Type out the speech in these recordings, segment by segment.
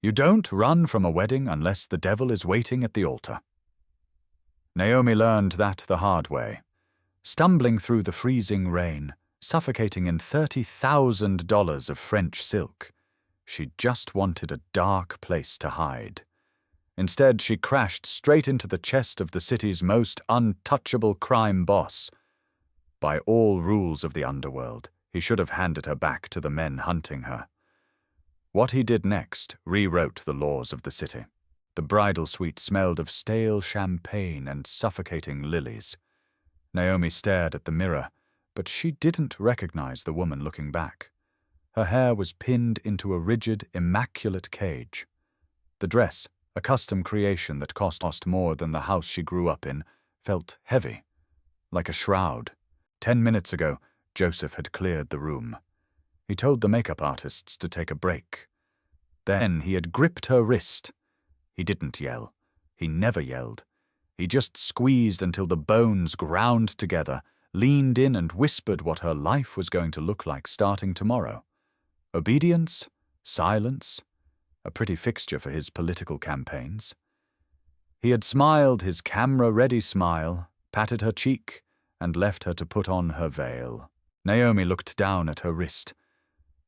You don't run from a wedding unless the devil is waiting at the altar. Naomi learned that the hard way, stumbling through the freezing rain, suffocating in $30,000 of French silk. She just wanted a dark place to hide. Instead, she crashed straight into the chest of the city's most untouchable crime boss. By all rules of the underworld, he should have handed her back to the men hunting her. What he did next rewrote the laws of the city. The bridal suite smelled of stale champagne and suffocating lilies. Naomi stared at the mirror, but she didn't recognize the woman looking back. Her hair was pinned into a rigid, immaculate cage. The dress, a custom creation that cost more than the house she grew up in, felt heavy, like a shroud. 10 minutes ago, Joseph had cleared the room. He told the makeup artists to take a break. Then he had gripped her wrist. He didn't yell. He never yelled. He just squeezed until the bones ground together, leaned in and whispered what her life was going to look like starting tomorrow. Obedience, silence, a pretty fixture for his political campaigns. He had smiled his camera-ready smile, patted her cheek, and left her to put on her veil. Naomi looked down at her wrist.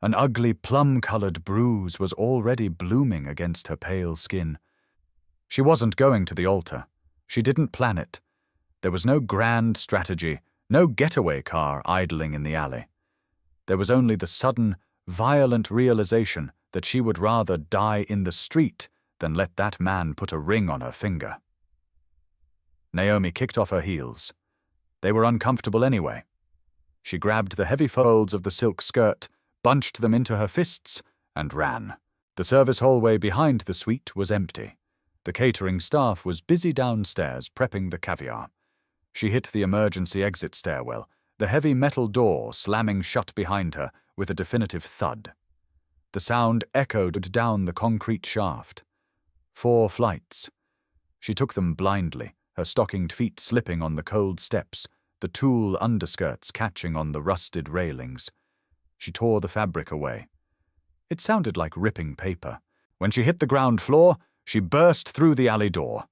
An ugly plum-colored bruise was already blooming against her pale skin. She wasn't going to the altar. She didn't plan it. There was no grand strategy, no getaway car idling in the alley. There was only the sudden, violent realization that she would rather die in the street than let that man put a ring on her finger. Naomi kicked off her heels. They were uncomfortable anyway. She grabbed the heavy folds of the silk skirt, bunched them into her fists, and ran. The service hallway behind the suite was empty. The catering staff was busy downstairs prepping the caviar. She hit the emergency exit stairwell, the heavy metal door slamming shut behind her with a definitive thud. The sound echoed down the concrete shaft. 4 flights. She took them blindly, her stockinged feet slipping on the cold steps, the tulle underskirts catching on the rusted railings. She tore the fabric away. It sounded like ripping paper. When she hit the ground floor, she burst through the alley door.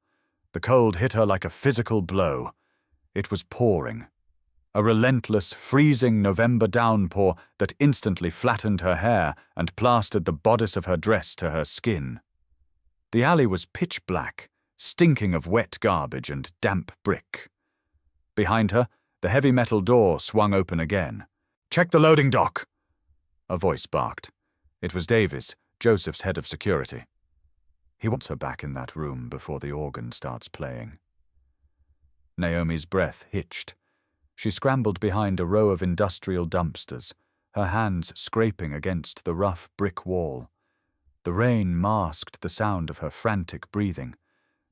The cold hit her like a physical blow. It was pouring. A relentless, freezing November downpour that instantly flattened her hair and plastered the bodice of her dress to her skin. The alley was pitch black, stinking of wet garbage and damp brick. Behind her, the heavy metal door swung open again. "Check the loading dock!" A voice barked. It was Davies, Joseph's head of security. He wants her back in that room before the organ starts playing. Naomi's breath hitched. She scrambled behind a row of industrial dumpsters, her hands scraping against the rough brick wall. The rain masked the sound of her frantic breathing,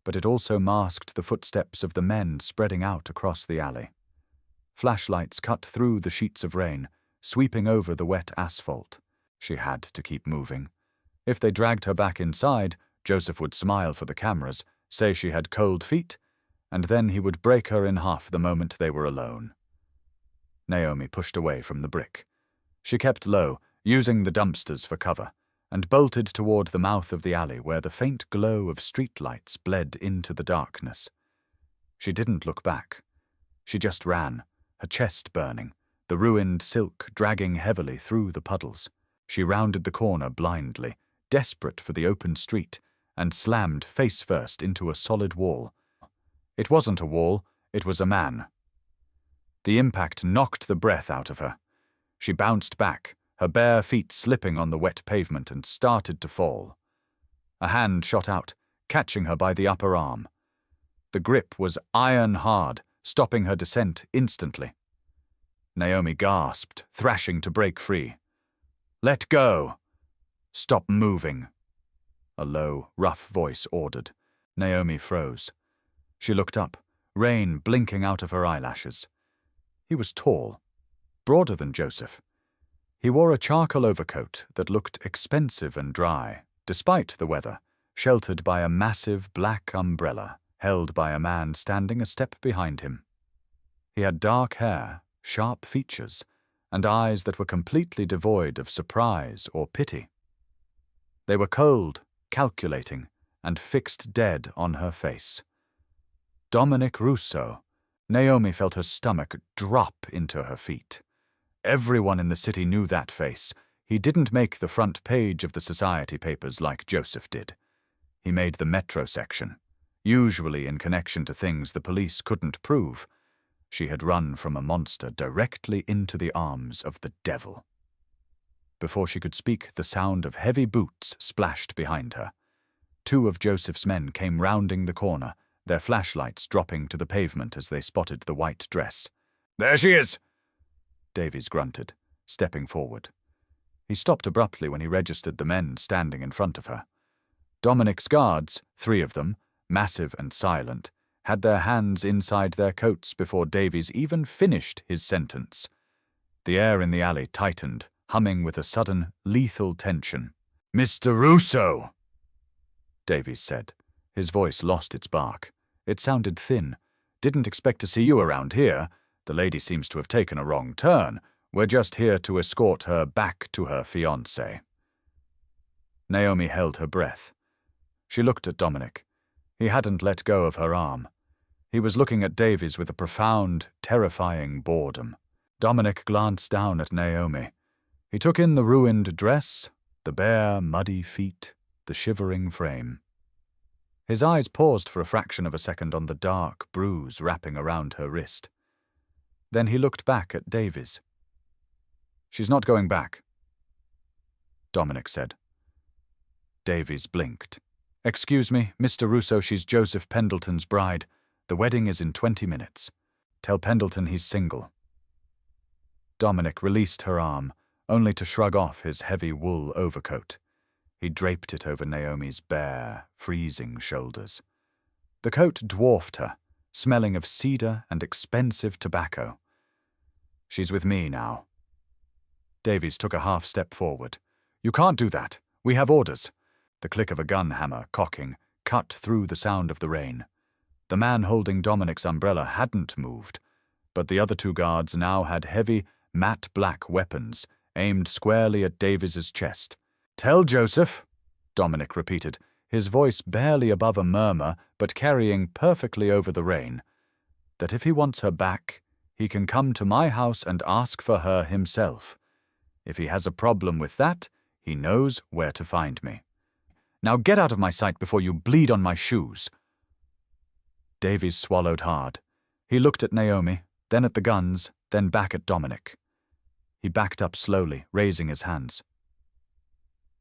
but it also masked the footsteps of the men spreading out across the alley. Flashlights cut through the sheets of rain, sweeping over the wet asphalt. She had to keep moving. If they dragged her back inside, Joseph would smile for the cameras, say she had cold feet, and then he would break her in half the moment they were alone. Naomi pushed away from the brick. She kept low, using the dumpsters for cover, and bolted toward the mouth of the alley where the faint glow of streetlights bled into the darkness. She didn't look back. She just ran, her chest burning, the ruined silk dragging heavily through the puddles. She rounded the corner blindly, desperate for the open street, and slammed face first into a solid wall. It wasn't a wall, it was a man. The impact knocked the breath out of her. She bounced back, her bare feet slipping on the wet pavement, and started to fall. A hand shot out, catching her by the upper arm. The grip was iron hard, stopping her descent instantly. Naomi gasped, thrashing to break free. "Let go! Stop moving!" A low, rough voice ordered. Naomi froze. She looked up, rain blinking out of her eyelashes. He was tall, broader than Joseph. He wore a charcoal overcoat that looked expensive and dry, despite the weather, sheltered by a massive black umbrella held by a man standing a step behind him. He had dark hair, sharp features, and eyes that were completely devoid of surprise or pity. They were cold, calculating, and fixed dead on her face. Dominic Rousseau. Naomi felt her stomach drop into her feet. Everyone in the city knew that face. He didn't make the front page of the society papers like Joseph did. He made the metro section, usually in connection to things the police couldn't prove. She had run from a monster directly into the arms of the devil. Before she could speak, the sound of heavy boots splashed behind her. 2 of Joseph's men came rounding the corner, their flashlights dropping to the pavement as they spotted the white dress. "There she is!" Davies grunted, stepping forward. He stopped abruptly when he registered the men standing in front of her. Dominic's guards, 3 of them, massive and silent, had their hands inside their coats before Davies even finished his sentence. The air in the alley tightened, humming with a sudden, lethal tension. "Mr. Rousseau," Davies said. His voice lost its bark. It sounded thin. "Didn't expect to see you around here. The lady seems to have taken a wrong turn. We're just here to escort her back to her fiancé." Naomi held her breath. She looked at Dominic. He hadn't let go of her arm. He was looking at Davies with a profound, terrifying boredom. Dominic glanced down at Naomi. He took in the ruined dress, the bare, muddy feet, the shivering frame. His eyes paused for a fraction of a second on the dark bruise wrapping around her wrist. Then he looked back at Davies. "She's not going back," Dominic said. Davies blinked. "Excuse me, Mr. Rousseau, she's Joseph Pendleton's bride. The wedding is in 20 minutes. Tell Pendleton he's single." Dominic released her arm, only to shrug off his heavy wool overcoat. He draped it over Naomi's bare, freezing shoulders. The coat dwarfed her, smelling of cedar and expensive tobacco. "She's with me now." Davies took a half step forward. "You can't do that. We have orders." The click of a gun hammer, cocking, cut through the sound of the rain. The man holding Dominic's umbrella hadn't moved, but the other 2 guards now had heavy, matte black weapons aimed squarely at Davies's chest. "Tell Joseph," Dominic repeated, his voice barely above a murmur but carrying perfectly over the rain, "that if he wants her back, he can come to my house and ask for her himself. If he has a problem with that, he knows where to find me. Now get out of my sight before you bleed on my shoes." Davies swallowed hard. He looked at Naomi, then at the guns, then back at Dominic. He backed up slowly, raising his hands.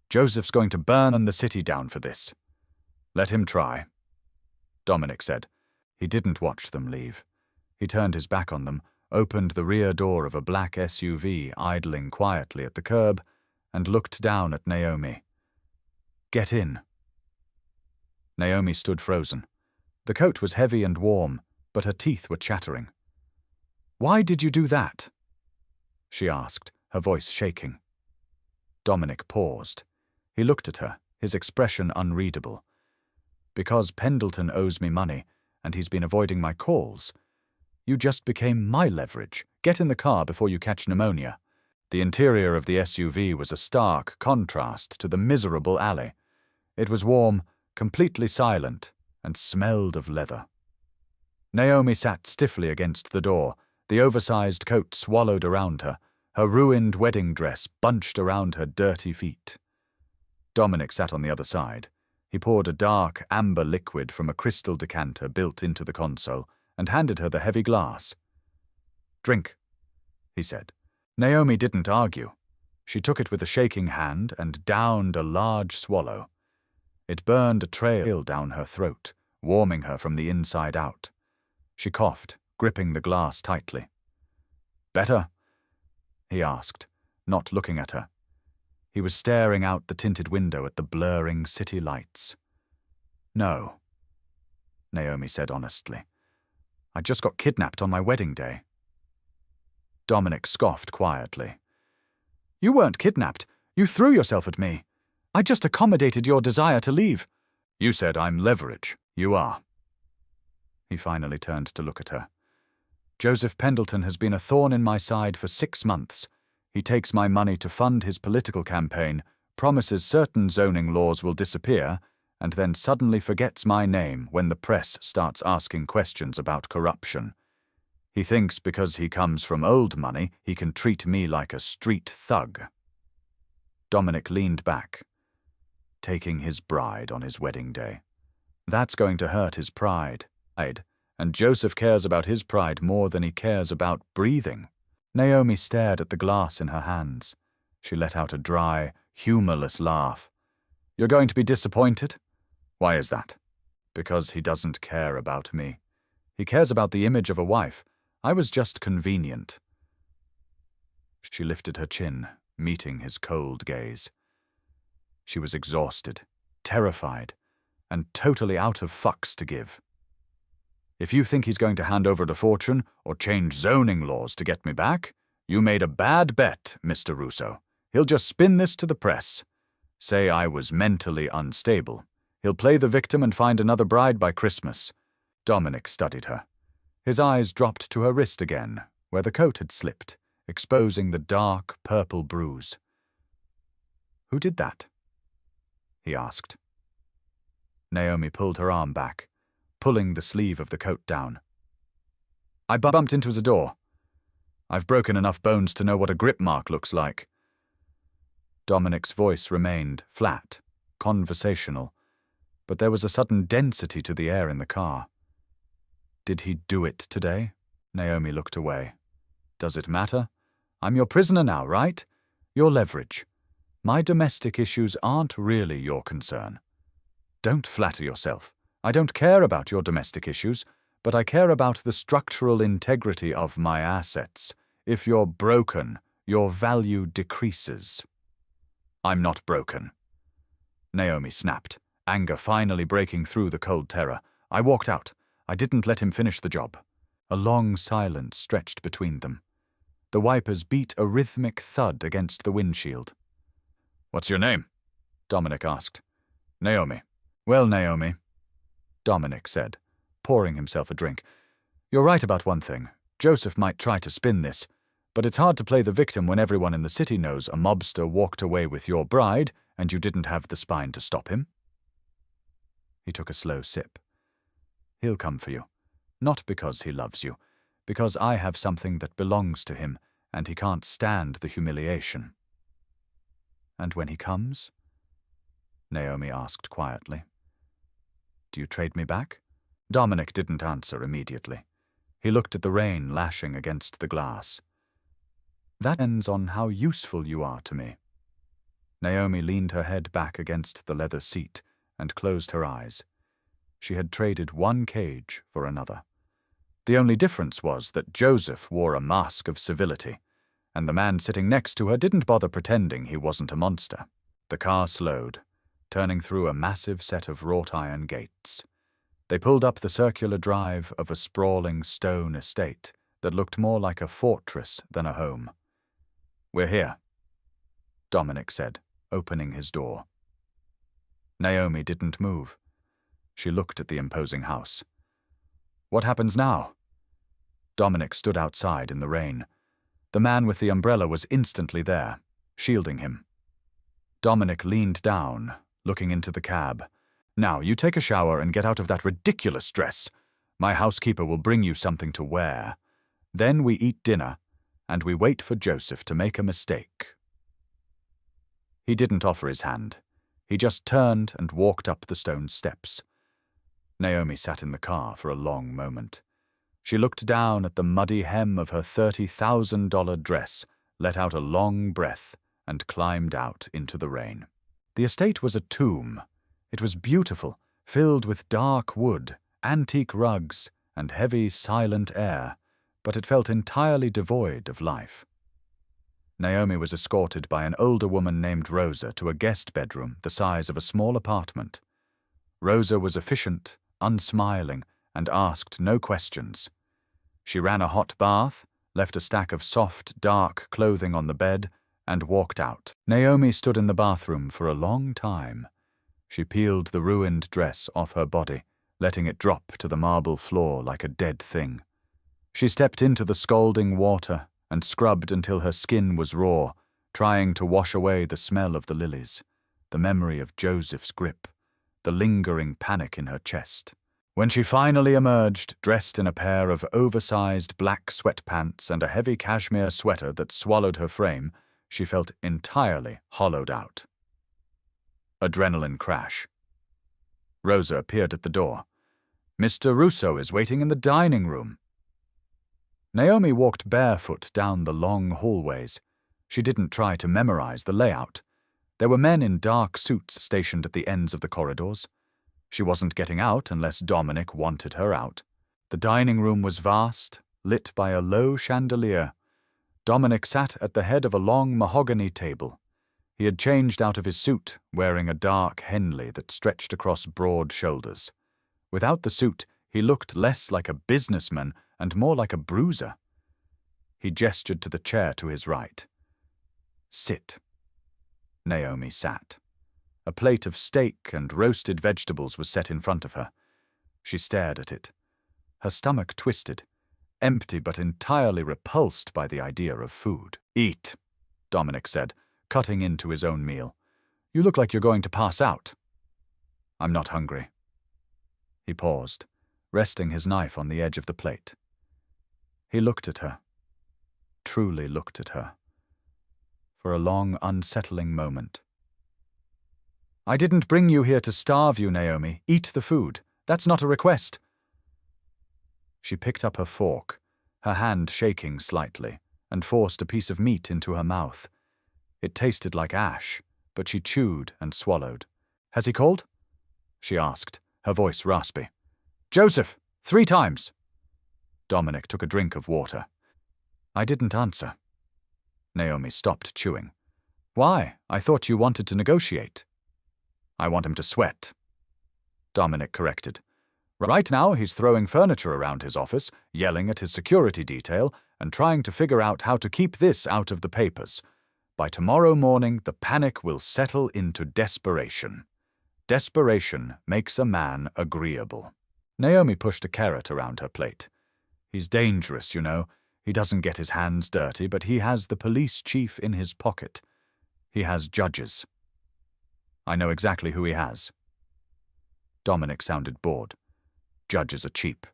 "Joseph's going to burn the city down for this." "Let him try," Dominic said. He didn't watch them leave. He turned his back on them, opened the rear door of a black SUV idling quietly at the curb, and looked down at Naomi. "Get in." Naomi stood frozen. The coat was heavy and warm, but her teeth were chattering. "Why did you do that?" she asked, her voice shaking. Dominic paused. He looked at her, his expression unreadable. "Because Pendleton owes me money, and he's been avoiding my calls. You just became my leverage. Get in the car before you catch pneumonia." The interior of the SUV was a stark contrast to the miserable alley. It was warm, completely silent, and smelled of leather. Naomi sat stiffly against the door, the oversized coat swallowed around her, her ruined wedding dress bunched around her dirty feet. Dominic sat on the other side. He poured a dark, amber liquid from a crystal decanter built into the console and handed her the heavy glass. "Drink," he said. Naomi didn't argue. She took it with a shaking hand and downed a large swallow. It burned a trail down her throat, warming her from the inside out. She coughed, gripping the glass tightly. "Better?" he asked, not looking at her. He was staring out the tinted window at the blurring city lights. "No," Naomi said honestly. "I just got kidnapped on my wedding day." Dominic scoffed quietly. "You weren't kidnapped. You threw yourself at me. I just accommodated your desire to leave." "You said I'm leverage. You are." He finally turned to look at her. "Joseph Pendleton has been a thorn in my side for 6 months. He takes my money to fund his political campaign, promises certain zoning laws will disappear, and then suddenly forgets my name when the press starts asking questions about corruption. He thinks because he comes from old money, he can treat me like a street thug. Dominic leaned back, taking his bride on his wedding day. That's going to hurt his pride, and Joseph cares about his pride more than he cares about breathing. Naomi stared at the glass in her hands. She let out a dry, humorless laugh. You're going to be disappointed? Why is that? Because he doesn't care about me. He cares about the image of a wife. I was just convenient. She lifted her chin, meeting his cold gaze. She was exhausted, terrified, and totally out of fucks to give. If you think he's going to hand over the fortune or change zoning laws to get me back, you made a bad bet, Mr. Russo. He'll just spin this to the press. Say I was mentally unstable. He'll play the victim and find another bride by Christmas. Dominic studied her. His eyes dropped to her wrist again, where the coat had slipped, exposing the dark purple bruise. Who did that? He asked. Naomi pulled her arm back, pulling the sleeve of the coat down. I bumped into a door. I've broken enough bones to know what a grip mark looks like. Dominic's voice remained flat, conversational, but there was a sudden density to the air in the car. Did he do it today? Naomi looked away. Does it matter? I'm your prisoner now, right? Your leverage. My domestic issues aren't really your concern. Don't flatter yourself. I don't care about your domestic issues, but I care about the structural integrity of my assets. If you're broken, your value decreases. I'm not broken. Naomi snapped, anger finally breaking through the cold terror. I walked out. I didn't let him finish the job. A long silence stretched between them. The wipers beat a rhythmic thud against the windshield. What's your name? Dominic asked. Naomi. Well, Naomi, Dominic said, pouring himself a drink. You're right about one thing. Joseph might try to spin this, but it's hard to play the victim when everyone in the city knows a mobster walked away with your bride and you didn't have the spine to stop him. He took a slow sip. He'll come for you. Not because he loves you, because I have something that belongs to him, and he can't stand the humiliation. And when he comes? Naomi asked quietly. Do you trade me back? Dominic didn't answer immediately. He looked at the rain lashing against the glass. That depends on how useful you are to me. Naomi leaned her head back against the leather seat and closed her eyes. She had traded one cage for another. The only difference was that Joseph wore a mask of civility, and the man sitting next to her didn't bother pretending he wasn't a monster. The car slowed, turning through a massive set of wrought iron gates. They pulled up the circular drive of a sprawling stone estate that looked more like a fortress than a home. We're here, Dominic said, opening his door. Naomi didn't move. She looked at the imposing house. What happens now? Dominic stood outside in the rain. The man with the umbrella was instantly there, shielding him. Dominic leaned down, looking into the cab. Now, you take a shower and get out of that ridiculous dress. My housekeeper will bring you something to wear. Then we eat dinner, and we wait for Joseph to make a mistake. He didn't offer his hand. He just turned and walked up the stone steps. Naomi sat in the car for a long moment. She looked down at the muddy hem of her $30,000 dress, let out a long breath, and climbed out into the rain. The estate was a tomb. It was beautiful, filled with dark wood, antique rugs, and heavy, silent air, but it felt entirely devoid of life. Naomi was escorted by an older woman named Rosa to a guest bedroom the size of a small apartment. Rosa was efficient, unsmiling, and asked no questions. She ran a hot bath, left a stack of soft, dark clothing on the bed, and walked out. Naomi stood in the bathroom for a long time. She peeled the ruined dress off her body, letting it drop to the marble floor like a dead thing. She stepped into the scalding water and scrubbed until her skin was raw, trying to wash away the smell of the lilies. the memory of Joseph's grip, the lingering panic in her chest. When she finally emerged, dressed in a pair of oversized black sweatpants and a heavy cashmere sweater that swallowed her frame, she felt entirely hollowed out. Adrenaline crash. Rosa appeared at the door. "Mr. Russo is waiting in the dining room." Naomi walked barefoot down the long hallways. She didn't try to memorize the layout. There were men in dark suits stationed at the ends of the corridors. She wasn't getting out unless Dominic wanted her out. The dining room was vast, lit by a low chandelier. Dominic sat at the head of a long mahogany table. He had changed out of his suit, wearing a dark Henley that stretched across broad shoulders. Without the suit, he looked less like a businessman and more like a bruiser. He gestured to the chair to his right. "Sit." Naomi sat. A plate of steak and roasted vegetables was set in front of her. She stared at it. Her stomach twisted, empty but entirely repulsed by the idea of food. "Eat," Dominic said, cutting into his own meal. "You look like you're going to pass out." "I'm not hungry." He paused, resting his knife on the edge of the plate. He looked at her, truly looked at her, for a long, unsettling moment. "I didn't bring you here to starve you, Naomi. Eat the food. That's not a request." She picked up her fork, her hand shaking slightly, and forced a piece of meat into her mouth. It tasted like ash, but she chewed and swallowed. "Has he called?" she asked, her voice raspy. "Joseph, 3 times." Dominic took a drink of water. "I didn't answer." Naomi stopped chewing. "Why? I thought you wanted to negotiate." "I want him to sweat," Dominic corrected. "Right now he's throwing furniture around his office, yelling at his security detail, and trying to figure out how to keep this out of the papers. By tomorrow morning, the panic will settle into desperation. Desperation makes a man agreeable." Naomi pushed a carrot around her plate. "He's dangerous, you know. He doesn't get his hands dirty, but he has the police chief in his pocket. He has judges." "I know exactly who he has." Dominic sounded bored. "Judges are cheap.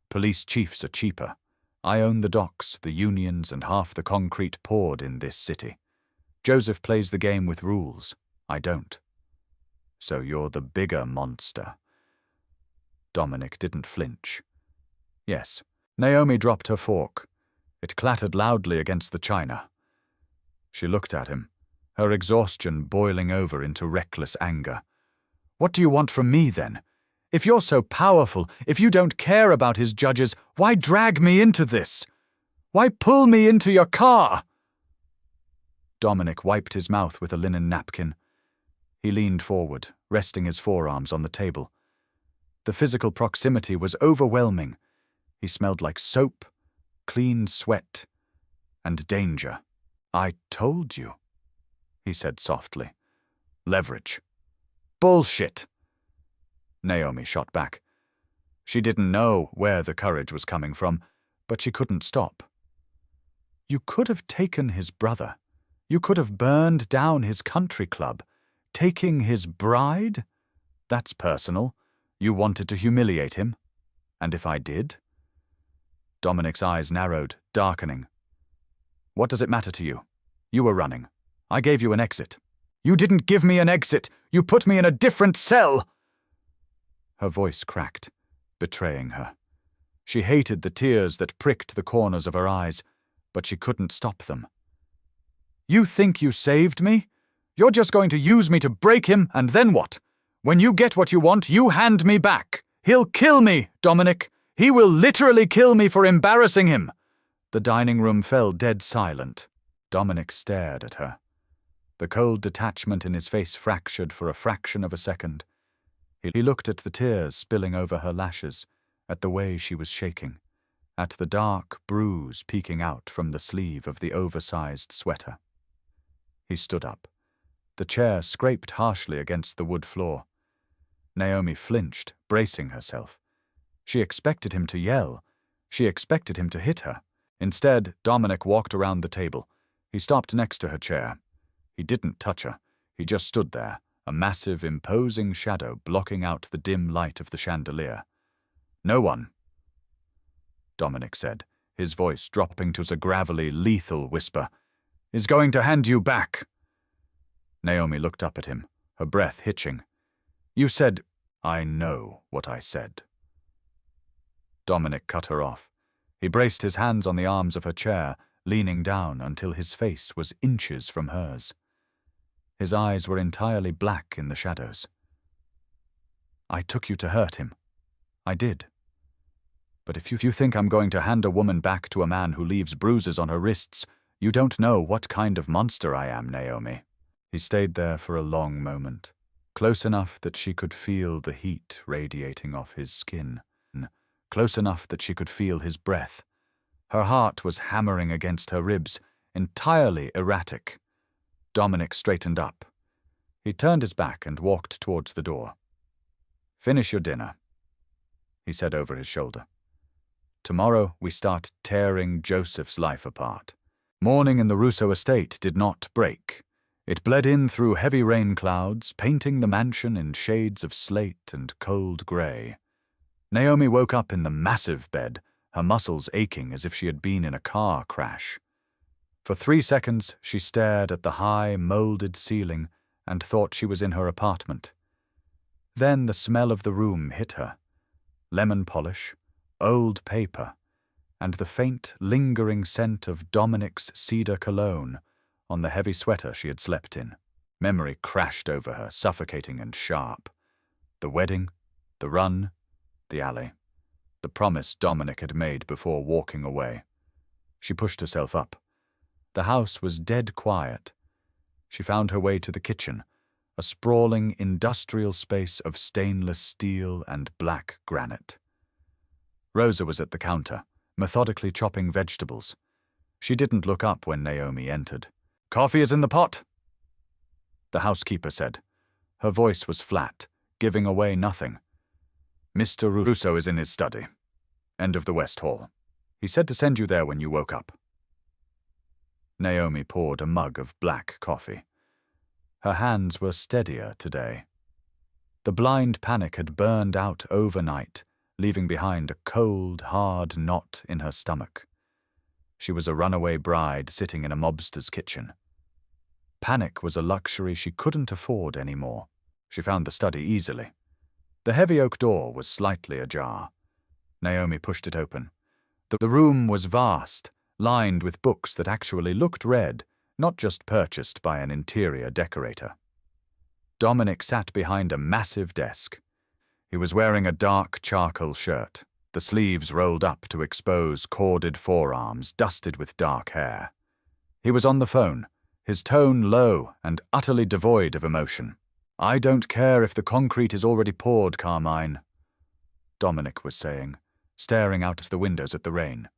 Police chiefs are cheaper. I own the docks, the unions, and half the concrete poured in this city. Joseph plays the game with rules. I don't. So you're the bigger monster." Dominic didn't flinch. "Yes." Naomi dropped her fork. It clattered loudly against the china. She looked at him, her exhaustion boiling over into reckless anger. "What do you want from me, then? If you're so powerful, if you don't care about his judges, why drag me into this? Why pull me into your car?" Dominic wiped his mouth with a linen napkin. He leaned forward, resting his forearms on the table. The physical proximity was overwhelming. He smelled like soap, clean sweat, and danger. "I told you," he said softly. "Leverage." "Bullshit," Naomi shot back. She didn't know where the courage was coming from, but she couldn't stop. "You could have taken his brother. You could have burned down his country club. Taking his bride? That's personal. You wanted to humiliate him. And if I did?" Dominic's eyes narrowed, darkening. "What does it matter to you? You were running. I gave you an exit." "You didn't give me an exit. You put me in a different cell." Her voice cracked, betraying her. She hated the tears that pricked the corners of her eyes, but she couldn't stop them. "You think you saved me? You're just going to use me to break him, and then what? When you get what you want, you hand me back. He'll kill me, Dominic. He will literally kill me for embarrassing him." The dining room fell dead silent. Dominic stared at her. The cold detachment in his face fractured for a fraction of a second. He looked at the tears spilling over her lashes, at the way she was shaking, at the dark bruise peeking out from the sleeve of the oversized sweater. He stood up. The chair scraped harshly against the wood floor. Naomi flinched, bracing herself. She expected him to yell. She expected him to hit her. Instead, Dominic walked around the table. He stopped next to her chair. He didn't touch her. He just stood there, a massive, imposing shadow blocking out the dim light of the chandelier. "No one," Dominic said, his voice dropping to a gravelly, lethal whisper, "is going to hand you back." Naomi looked up at him, her breath hitching. "You said—" "I know what I said." Dominic cut her off. He braced his hands on the arms of her chair, leaning down until his face was inches from hers. His eyes were entirely black in the shadows. "I took you to hurt him. I did. But if you think I'm going to hand a woman back to a man who leaves bruises on her wrists, you don't know what kind of monster I am, Naomi." He stayed there for a long moment, close enough that she could feel the heat radiating off his skin, close enough that she could feel his breath. Her heart was hammering against her ribs, entirely erratic. Dominic straightened up. He turned his back and walked towards the door. "Finish your dinner," he said over his shoulder. "Tomorrow we start tearing Joseph's life apart." Morning in the Russo estate did not break. It bled in through heavy rain clouds, painting the mansion in shades of slate and cold grey. Naomi woke up in the massive bed, her muscles aching as if she had been in a car crash. For 3 seconds she stared at the high, moulded ceiling and thought she was in her apartment. Then the smell of the room hit her. Lemon polish, old paper, and the faint, lingering scent of Dominic's cedar cologne on the heavy sweater she had slept in. Memory crashed over her, suffocating and sharp. The wedding, the run, the alley, the promise Dominic had made before walking away. She pushed herself up. The house was dead quiet. She found her way to the kitchen, a sprawling industrial space of stainless steel and black granite. Rosa was at the counter, methodically chopping vegetables. She didn't look up when Naomi entered. "Coffee is in the pot," the housekeeper said. Her voice was flat, giving away nothing. "Mr. Russo is in his study. End of the West Hall. He said to send you there when you woke up." Naomi poured a mug of black coffee. Her hands were steadier today. The blind panic had burned out overnight, leaving behind a cold, hard knot in her stomach. She was a runaway bride sitting in a mobster's kitchen. Panic was a luxury she couldn't afford anymore. She found the study easily. The heavy oak door was slightly ajar. Naomi pushed it open. The room was vast, lined with books that actually looked read, not just purchased by an interior decorator. Dominic sat behind a massive desk. He was wearing a dark charcoal shirt, the sleeves rolled up to expose corded forearms dusted with dark hair. He was on the phone, his tone low and utterly devoid of emotion. "I don't care if the concrete is already poured, Carmine," Dominic was saying, staring out the windows at the rain.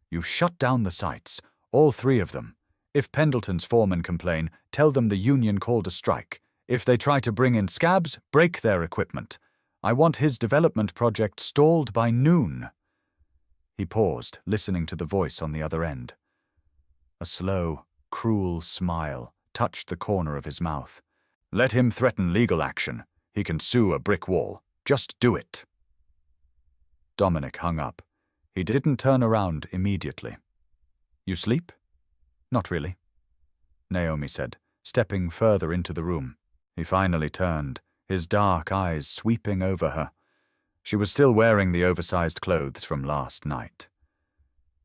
"You shut down the sites, all 3 of them. If Pendleton's foremen complain, tell them the union called a strike. If they try to bring in scabs, break their equipment. I want his development project stalled by noon." He paused, listening to the voice on the other end. A slow, cruel smile touched the corner of his mouth. "Let him threaten legal action. He can sue a brick wall. Just do it." Dominic hung up. He didn't turn around immediately. "You sleep?" "Not really," Naomi said, stepping further into the room. He finally turned, his dark eyes sweeping over her. She was still wearing the oversized clothes from last night.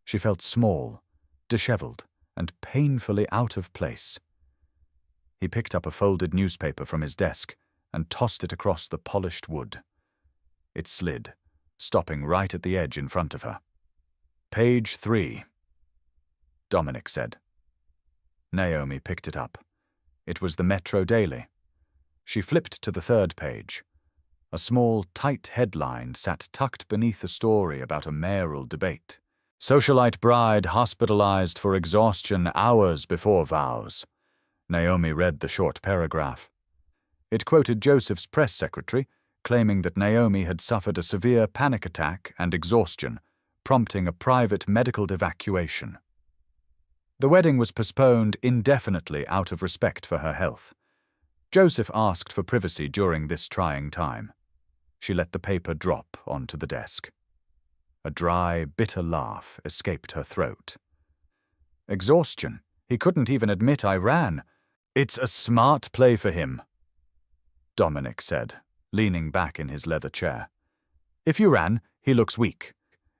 She felt small, disheveled, and painfully out of place. He picked up a folded newspaper from his desk and tossed it across the polished wood. It slid, stopping right at the edge in front of her. "Page 3, Dominic said. Naomi picked it up. It was the Metro Daily. She flipped to the 3rd page. A small, tight headline sat tucked beneath a story about a mayoral debate. "Socialite bride hospitalized for exhaustion hours before vows." Naomi read the short paragraph. It quoted Joseph's press secretary, claiming that Naomi had suffered a severe panic attack and exhaustion, prompting a private medical evacuation. The wedding was postponed indefinitely out of respect for her health. Joseph asked for privacy during this trying time. She let the paper drop onto the desk. A dry, bitter laugh escaped her throat. Exhaustion. He couldn't even admit I ran. It's a smart play for him, Dominic said, leaning back in his leather chair. If you ran, he looks weak.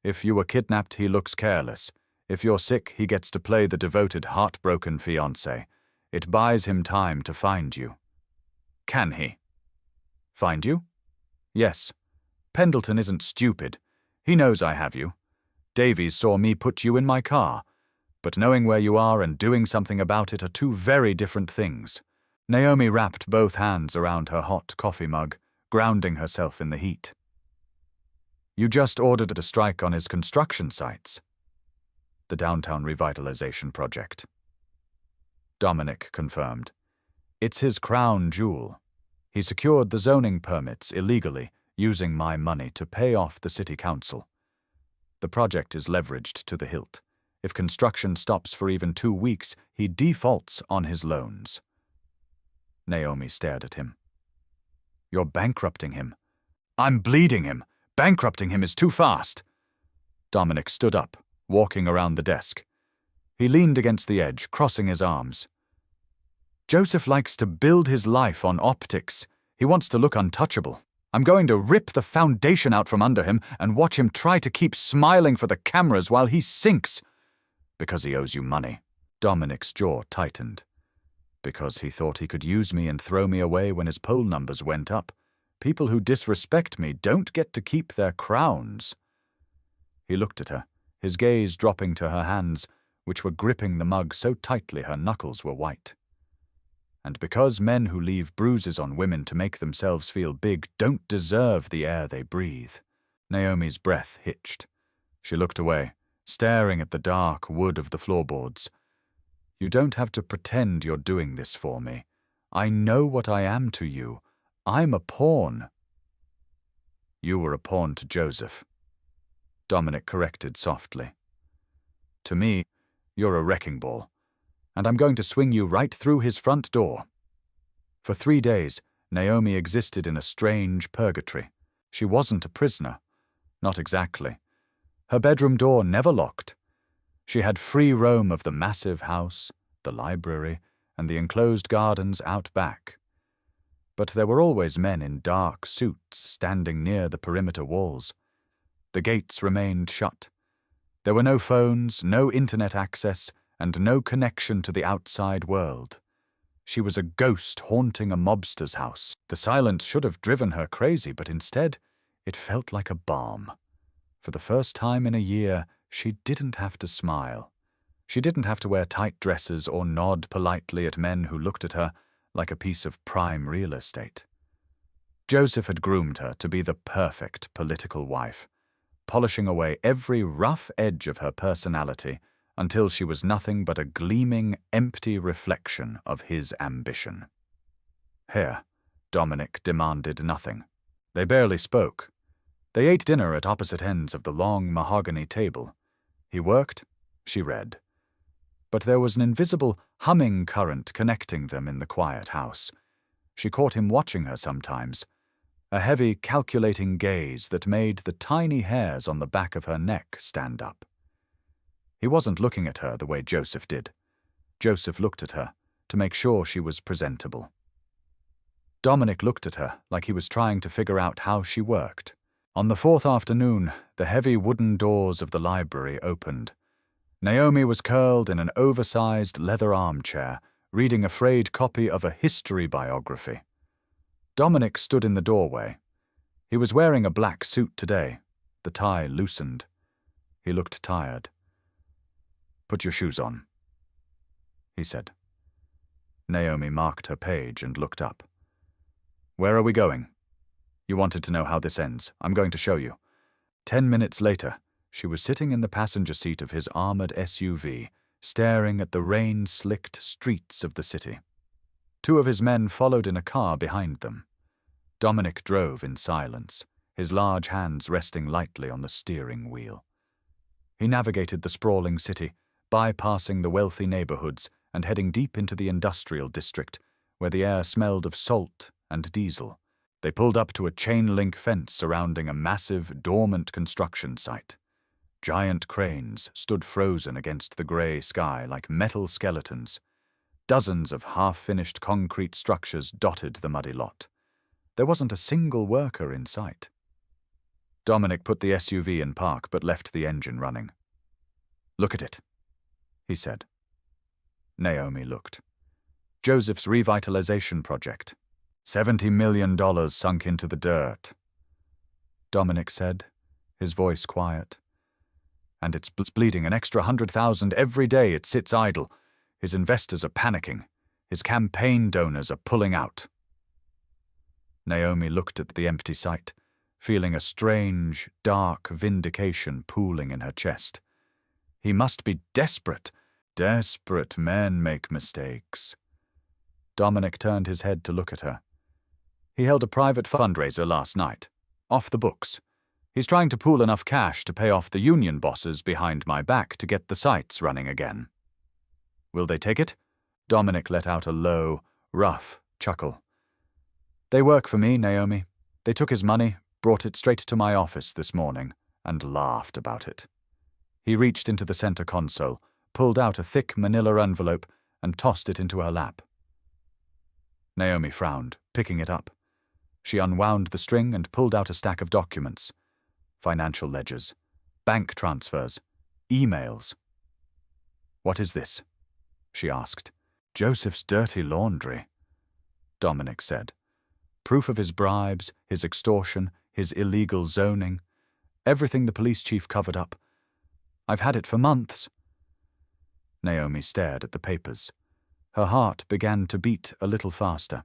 If you were kidnapped, he looks careless. If you're sick, he gets to play the devoted, heartbroken fiancé. It buys him time to find you. Can he? Find you? Yes. Pendleton isn't stupid. He knows I have you. Davies saw me put you in my car. But knowing where you are and doing something about it are two very different things. Naomi wrapped both hands around her hot coffee mug, grounding herself in the heat. You just ordered a strike on his construction sites. The downtown revitalization project. Dominic confirmed. It's his crown jewel. He secured the zoning permits illegally, using my money to pay off the city council. The project is leveraged to the hilt. If construction stops for even 2 weeks, he defaults on his loans. Naomi stared at him. You're bankrupting him. I'm bleeding him. Bankrupting him is too fast. Dominic stood up, walking around the desk. He leaned against the edge, crossing his arms. Joseph likes to build his life on optics. He wants to look untouchable. I'm going to rip the foundation out from under him and watch him try to keep smiling for the cameras while he sinks. Because he owes you money. Dominic's jaw tightened. Because he thought he could use me and throw me away when his poll numbers went up. People who disrespect me don't get to keep their crowns. He looked at her, his gaze dropping to her hands, which were gripping the mug so tightly her knuckles were white. And because men who leave bruises on women to make themselves feel big don't deserve the air they breathe. Naomi's breath hitched. She looked away, staring at the dark wood of the floorboards. You don't have to pretend you're doing this for me. I know what I am to you. I'm a pawn. You were a pawn to Joseph. Dominic corrected softly. To me, you're a wrecking ball, and I'm going to swing you right through his front door. For 3 days, Naomi existed in a strange purgatory. She wasn't a prisoner. Not exactly. Her bedroom door never locked. She had free roam of the massive house, the library, and the enclosed gardens out back. But there were always men in dark suits standing near the perimeter walls. The gates remained shut. There were no phones, no internet access, and no connection to the outside world. She was a ghost haunting a mobster's house. The silence should have driven her crazy, but instead, it felt like a balm. For the first time in a year, she didn't have to smile. She didn't have to wear tight dresses or nod politely at men who looked at her like a piece of prime real estate. Joseph had groomed her to be the perfect political wife, polishing away every rough edge of her personality until she was nothing but a gleaming, empty reflection of his ambition. Here, Dominic demanded nothing. They barely spoke. They ate dinner at opposite ends of the long mahogany table. He worked, she read. But there was an invisible, humming current connecting them in the quiet house. She caught him watching her sometimes, a heavy, calculating gaze that made the tiny hairs on the back of her neck stand up. He wasn't looking at her the way Joseph did. Joseph looked at her to make sure she was presentable. Dominic looked at her like he was trying to figure out how she worked. On the 4th afternoon, the heavy wooden doors of the library opened. Naomi was curled in an oversized leather armchair, reading a frayed copy of a history biography. Dominic stood in the doorway. He was wearing a black suit today, the tie loosened. He looked tired. Put your shoes on, he said. Naomi marked her page and looked up. Where are we going? You wanted to know how this ends. I'm going to show you. 10 minutes later, she was sitting in the passenger seat of his armored SUV, staring at the rain-slicked streets of the city. 2 of his men followed in a car behind them. Dominic drove in silence, his large hands resting lightly on the steering wheel. He navigated the sprawling city, bypassing the wealthy neighborhoods and heading deep into the industrial district, where the air smelled of salt and diesel. They pulled up to a chain-link fence surrounding a massive, dormant construction site. Giant cranes stood frozen against the grey sky like metal skeletons. Dozens of half-finished concrete structures dotted the muddy lot. There wasn't a single worker in sight. Dominic put the SUV in park but left the engine running. "Look at it," he said. Naomi looked. Joseph's revitalization project. $70 million sunk into the dirt. Dominic said, his voice quiet. "And it's bleeding an extra 100,000 every day it sits idle. His investors are panicking. His campaign donors are pulling out." Naomi looked at the empty site, feeling a strange, dark vindication pooling in her chest. He must be desperate. Desperate men make mistakes. Dominic turned his head to look at her. He held a private fundraiser last night, off the books. He's trying to pool enough cash to pay off the union bosses behind my back to get the sites running again. "Will they take it?" Dominic let out a low, rough chuckle. "They work for me, Naomi. They took his money, brought it straight to my office this morning, and laughed about it." He reached into the center console, pulled out a thick manila envelope, and tossed it into her lap. Naomi frowned, picking it up. She unwound the string and pulled out a stack of documents. Financial ledgers, bank transfers, emails. "What is this?" she asked. "Joseph's dirty laundry," Dominic said. "Proof of his bribes, his extortion, his illegal zoning. Everything the police chief covered up. I've had it for months." Naomi stared at the papers. Her heart began to beat a little faster.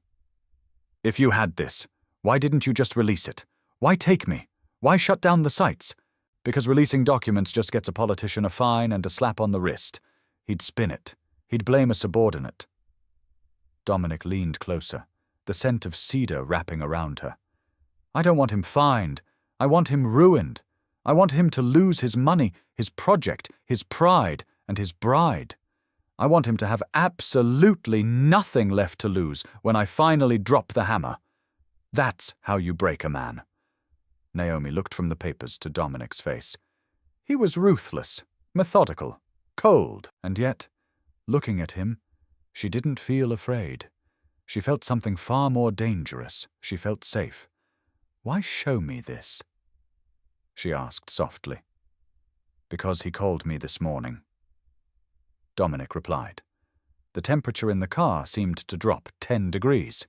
"If you had this, why didn't you just release it? Why take me? Why shut down the sites? Because releasing documents just gets a politician a fine and a slap on the wrist. He'd spin it. He'd blame a subordinate." Dominic leaned closer, the scent of cedar wrapping around her. "I don't want him fined. I want him ruined. I want him to lose his money, his project, his pride, and his bride. I want him to have absolutely nothing left to lose when I finally drop the hammer. That's how you break a man." Naomi looked from the papers to Dominic's face. He was ruthless, methodical, cold, and yet, looking at him, she didn't feel afraid. She felt something far more dangerous. She felt safe. "Why show me this?" she asked softly. "Because he called me this morning," Dominic replied. The temperature in the car seemed to drop 10 degrees.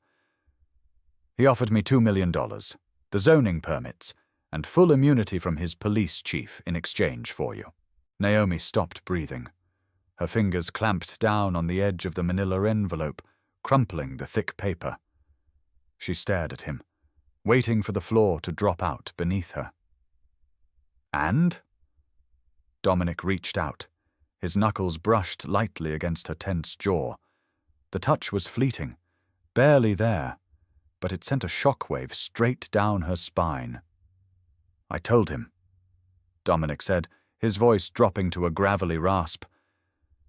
"He offered me $2 million, the zoning permits, and full immunity from his police chief in exchange for you." Naomi stopped breathing. Her fingers clamped down on the edge of the manila envelope, crumpling the thick paper. She stared at him, waiting for the floor to drop out beneath her. "And?" Dominic reached out. His knuckles brushed lightly against her tense jaw. The touch was fleeting, barely there, but it sent a shockwave straight down her spine. "I told him," Dominic said, his voice dropping to a gravelly rasp,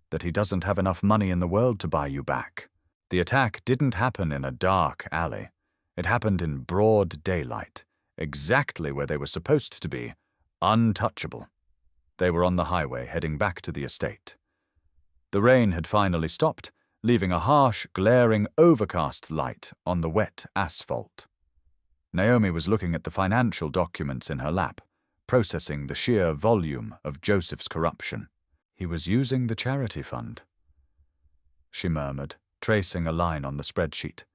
"that he doesn't have enough money in the world to buy you back. The attack didn't happen in a dark alley. It happened in broad daylight, exactly where they were supposed to be, untouchable." They were on the highway heading back to the estate. The rain had finally stopped, leaving a harsh, glaring, overcast light on the wet asphalt. Naomi was looking at the financial documents in her lap, processing the sheer volume of Joseph's corruption. "He was using the charity fund," she murmured, tracing a line on the spreadsheet.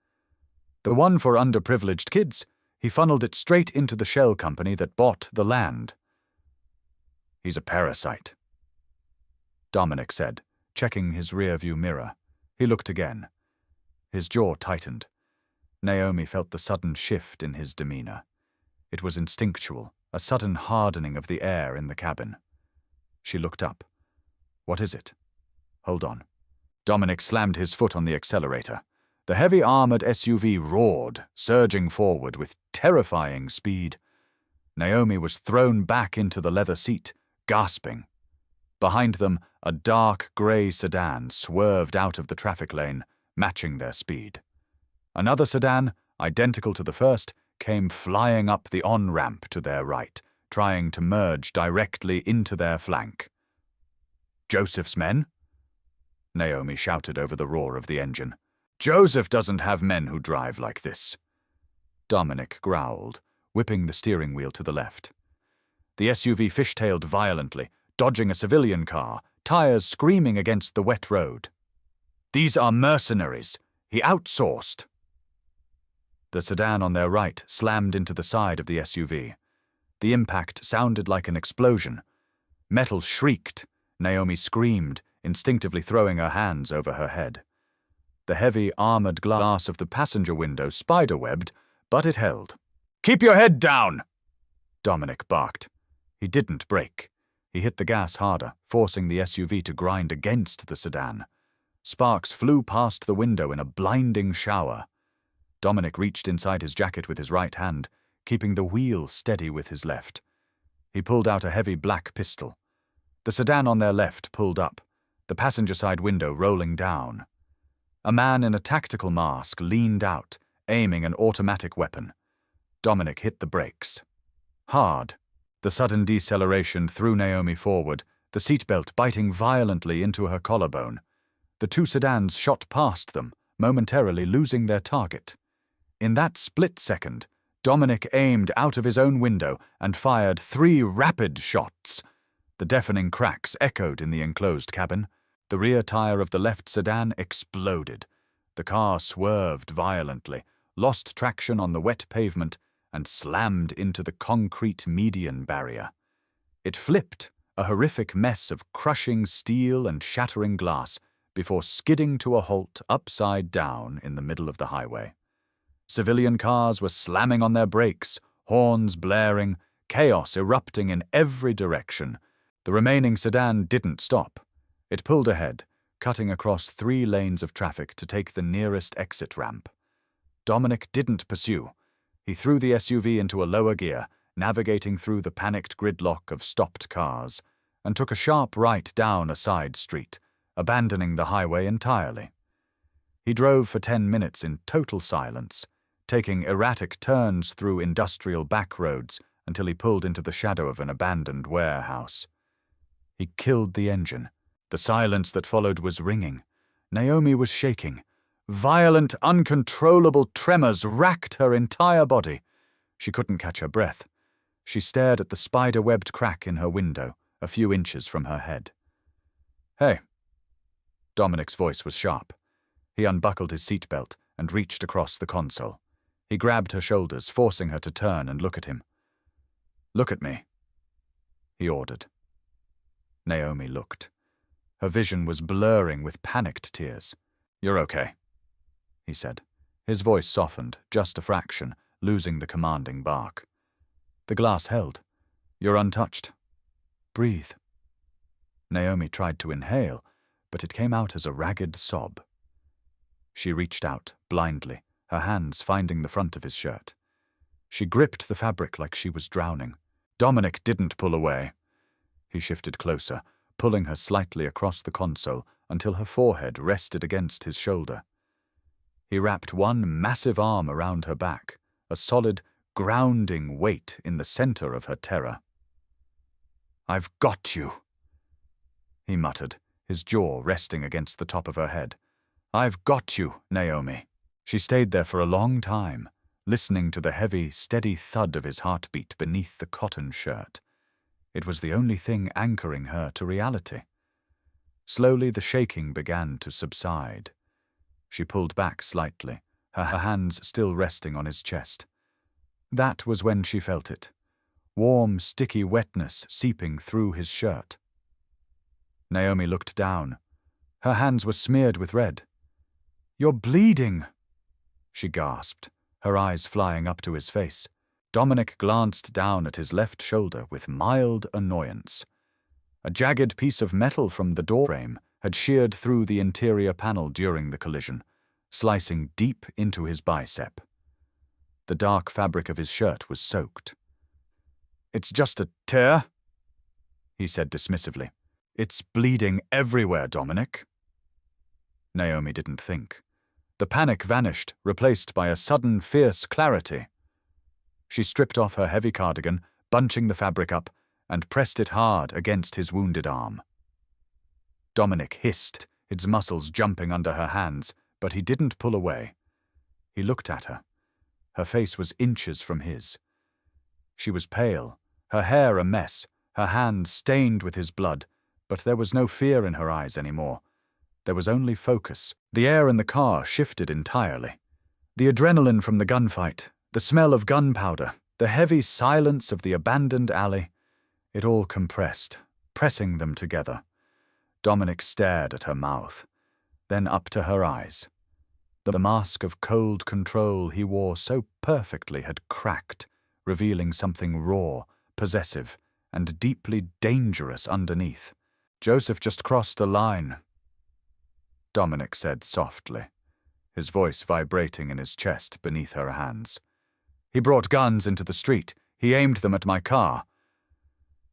"The one for underprivileged kids. He funneled it straight into the shell company that bought the land." "He's a parasite," Dominic said, checking his rearview mirror. He looked again. His jaw tightened. Naomi felt the sudden shift in his demeanor. It was instinctual, a sudden hardening of the air in the cabin. She looked up. "What is it?" "Hold on." Dominic slammed his foot on the accelerator. The heavy armored SUV roared, surging forward with terrifying speed. Naomi was thrown back into the leather seat, gasping. Behind them, a dark grey sedan swerved out of the traffic lane, matching their speed. Another sedan, identical to the first, came flying up the on-ramp to their right, trying to merge directly into their flank. "Joseph's men?" Naomi shouted over the roar of the engine. "Joseph doesn't have men who drive like this." Dominic growled, whipping the steering wheel to the left. The SUV fishtailed violently, dodging a civilian car, tires screaming against the wet road. "These are mercenaries. He outsourced." The sedan on their right slammed into the side of the SUV. The impact sounded like an explosion. Metal shrieked. Naomi screamed, instinctively throwing her hands over her head. The heavy, armored glass of the passenger window spiderwebbed, but it held. "Keep your head down!" Dominic barked. He didn't brake. He hit the gas harder, forcing the SUV to grind against the sedan. Sparks flew past the window in a blinding shower. Dominic reached inside his jacket with his right hand, keeping the wheel steady with his left. He pulled out a heavy black pistol. The sedan on their left pulled up, the passenger side window rolling down. A man in a tactical mask leaned out, aiming an automatic weapon. Dominic hit the brakes. Hard. The sudden deceleration threw Naomi forward, the seatbelt biting violently into her collarbone. The two sedans shot past them, momentarily losing their target. In that split second, Dominic aimed out of his own window and fired 3 rapid shots. The deafening cracks echoed in the enclosed cabin. The rear tire of the left sedan exploded. The car swerved violently, lost traction on the wet pavement, and slammed into the concrete median barrier. It flipped, a horrific mess of crushing steel and shattering glass, before skidding to a halt upside down in the middle of the highway. Civilian cars were slamming on their brakes, horns blaring, chaos erupting in every direction. The remaining sedan didn't stop. It pulled ahead, cutting across 3 lanes of traffic to take the nearest exit ramp. Dominic didn't pursue. He threw the SUV into a lower gear, navigating through the panicked gridlock of stopped cars, and took a sharp right down a side street, abandoning the highway entirely. He drove for 10 minutes in total silence, taking erratic turns through industrial back roads until he pulled into the shadow of an abandoned warehouse. He killed the engine. The silence that followed was ringing. Naomi was shaking. Violent, uncontrollable tremors racked her entire body. She couldn't catch her breath. She stared at the spider-webbed crack in her window, a few inches from her head. "Hey." Dominic's voice was sharp. He unbuckled his seatbelt and reached across the console. He grabbed her shoulders, forcing her to turn and look at him. "Look at me," he ordered. Naomi looked. Her vision was blurring with panicked tears. "You're okay," he said. His voice softened, just a fraction, losing the commanding bark. The glass held. "You're untouched. Breathe." Naomi tried to inhale, but it came out as a ragged sob. She reached out, blindly, her hands finding the front of his shirt. She gripped the fabric like she was drowning. Dominic didn't pull away. He shifted closer, pulling her slightly across the console until her forehead rested against his shoulder. He wrapped one massive arm around her back, a solid, grounding weight in the center of her terror. "I've got you," he muttered, his jaw resting against the top of her head. "I've got you, Naomi." She stayed there for a long time, listening to the heavy, steady thud of his heartbeat beneath the cotton shirt. It was the only thing anchoring her to reality. Slowly the shaking began to subside. She pulled back slightly, her hands still resting on his chest. That was when she felt it. Warm, sticky wetness seeping through his shirt. Naomi looked down. Her hands were smeared with red. "You're bleeding," she gasped, her eyes flying up to his face. Dominic glanced down at his left shoulder with mild annoyance. A jagged piece of metal from the doorframe had sheared through the interior panel during the collision, slicing deep into his bicep. The dark fabric of his shirt was soaked. "It's just a tear," he said dismissively. "It's bleeding everywhere, Dominic." Naomi didn't think. The panic vanished, replaced by a sudden, fierce clarity. She stripped off her heavy cardigan, bunching the fabric up, and pressed it hard against his wounded arm. Dominic hissed, his muscles jumping under her hands, but he didn't pull away. He looked at her. Her face was inches from his. She was pale, her hair a mess, her hands stained with his blood, but there was no fear in her eyes anymore. There was only focus. The air in the car shifted entirely. The adrenaline from the gunfight, the smell of gunpowder, the heavy silence of the abandoned alley, it all compressed, pressing them together. Dominic stared at her mouth, then up to her eyes. The mask of cold control he wore so perfectly had cracked, revealing something raw, possessive, and deeply dangerous underneath. "Joseph just crossed a line," Dominic said softly, his voice vibrating in his chest beneath her hands. "He brought guns into the street. He aimed them at my car."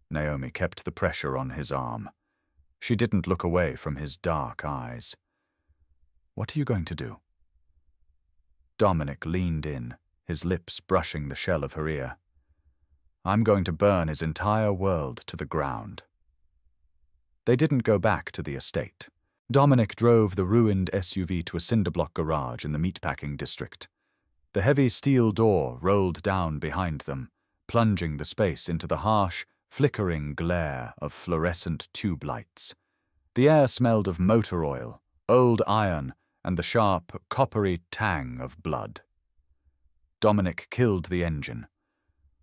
Naomi kept the pressure on his arm. She didn't look away from his dark eyes. "What are you going to do?" Dominic leaned in, his lips brushing the shell of her ear. "I'm going to burn his entire world to the ground." They didn't go back to the estate. Dominic drove the ruined SUV to a cinder-block garage in the meatpacking district. The heavy steel door rolled down behind them, plunging the space into the harsh, flickering glare of fluorescent tube lights. The air smelled of motor oil, old iron, and the sharp, coppery tang of blood. Dominic killed the engine.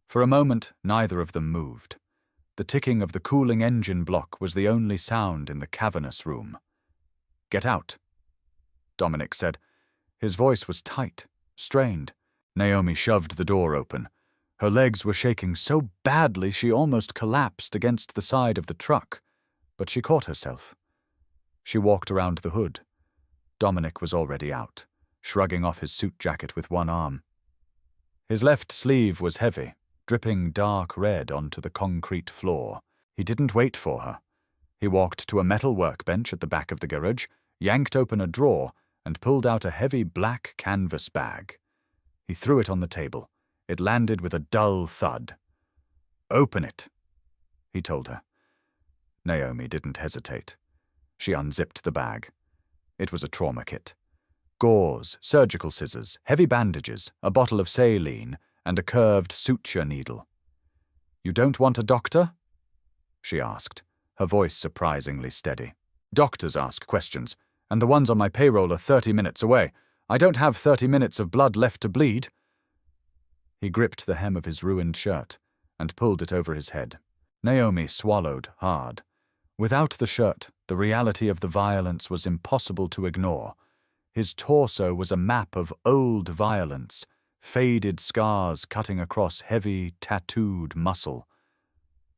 For a moment, neither of them moved. The ticking of the cooling engine block was the only sound in the cavernous room. "Get out," Dominic said. His voice was tight, strained. Naomi shoved the door open. Her legs were shaking so badly she almost collapsed against the side of the truck, but she caught herself. She walked around the hood. Dominic was already out, shrugging off his suit jacket with one arm. His left sleeve was heavy, dripping dark red onto the concrete floor. He didn't wait for her. He walked to a metal workbench at the back of the garage, yanked open a drawer, and pulled out a heavy black canvas bag. He threw it on the table. It landed with a dull thud. "Open it," he told her. Naomi didn't hesitate. She unzipped the bag. It was a trauma kit. Gauze, surgical scissors, heavy bandages, a bottle of saline, and a curved suture needle. "You don't want a doctor?" she asked, her voice surprisingly steady. "Doctors ask questions, and the ones on my payroll are 30 minutes away. I don't have 30 minutes of blood left to bleed." He gripped the hem of his ruined shirt and pulled it over his head. Naomi swallowed hard. Without the shirt, the reality of the violence was impossible to ignore. His torso was a map of old violence, faded scars cutting across heavy, tattooed muscle.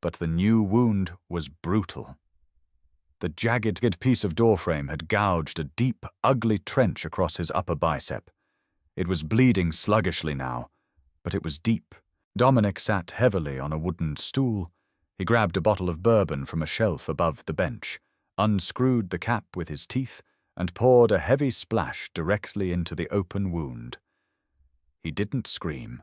But the new wound was brutal. The jagged piece of doorframe had gouged a deep, ugly trench across his upper bicep. It was bleeding sluggishly now, but it was deep. Dominic sat heavily on a wooden stool. He grabbed a bottle of bourbon from a shelf above the bench, unscrewed the cap with his teeth, and poured a heavy splash directly into the open wound. He didn't scream.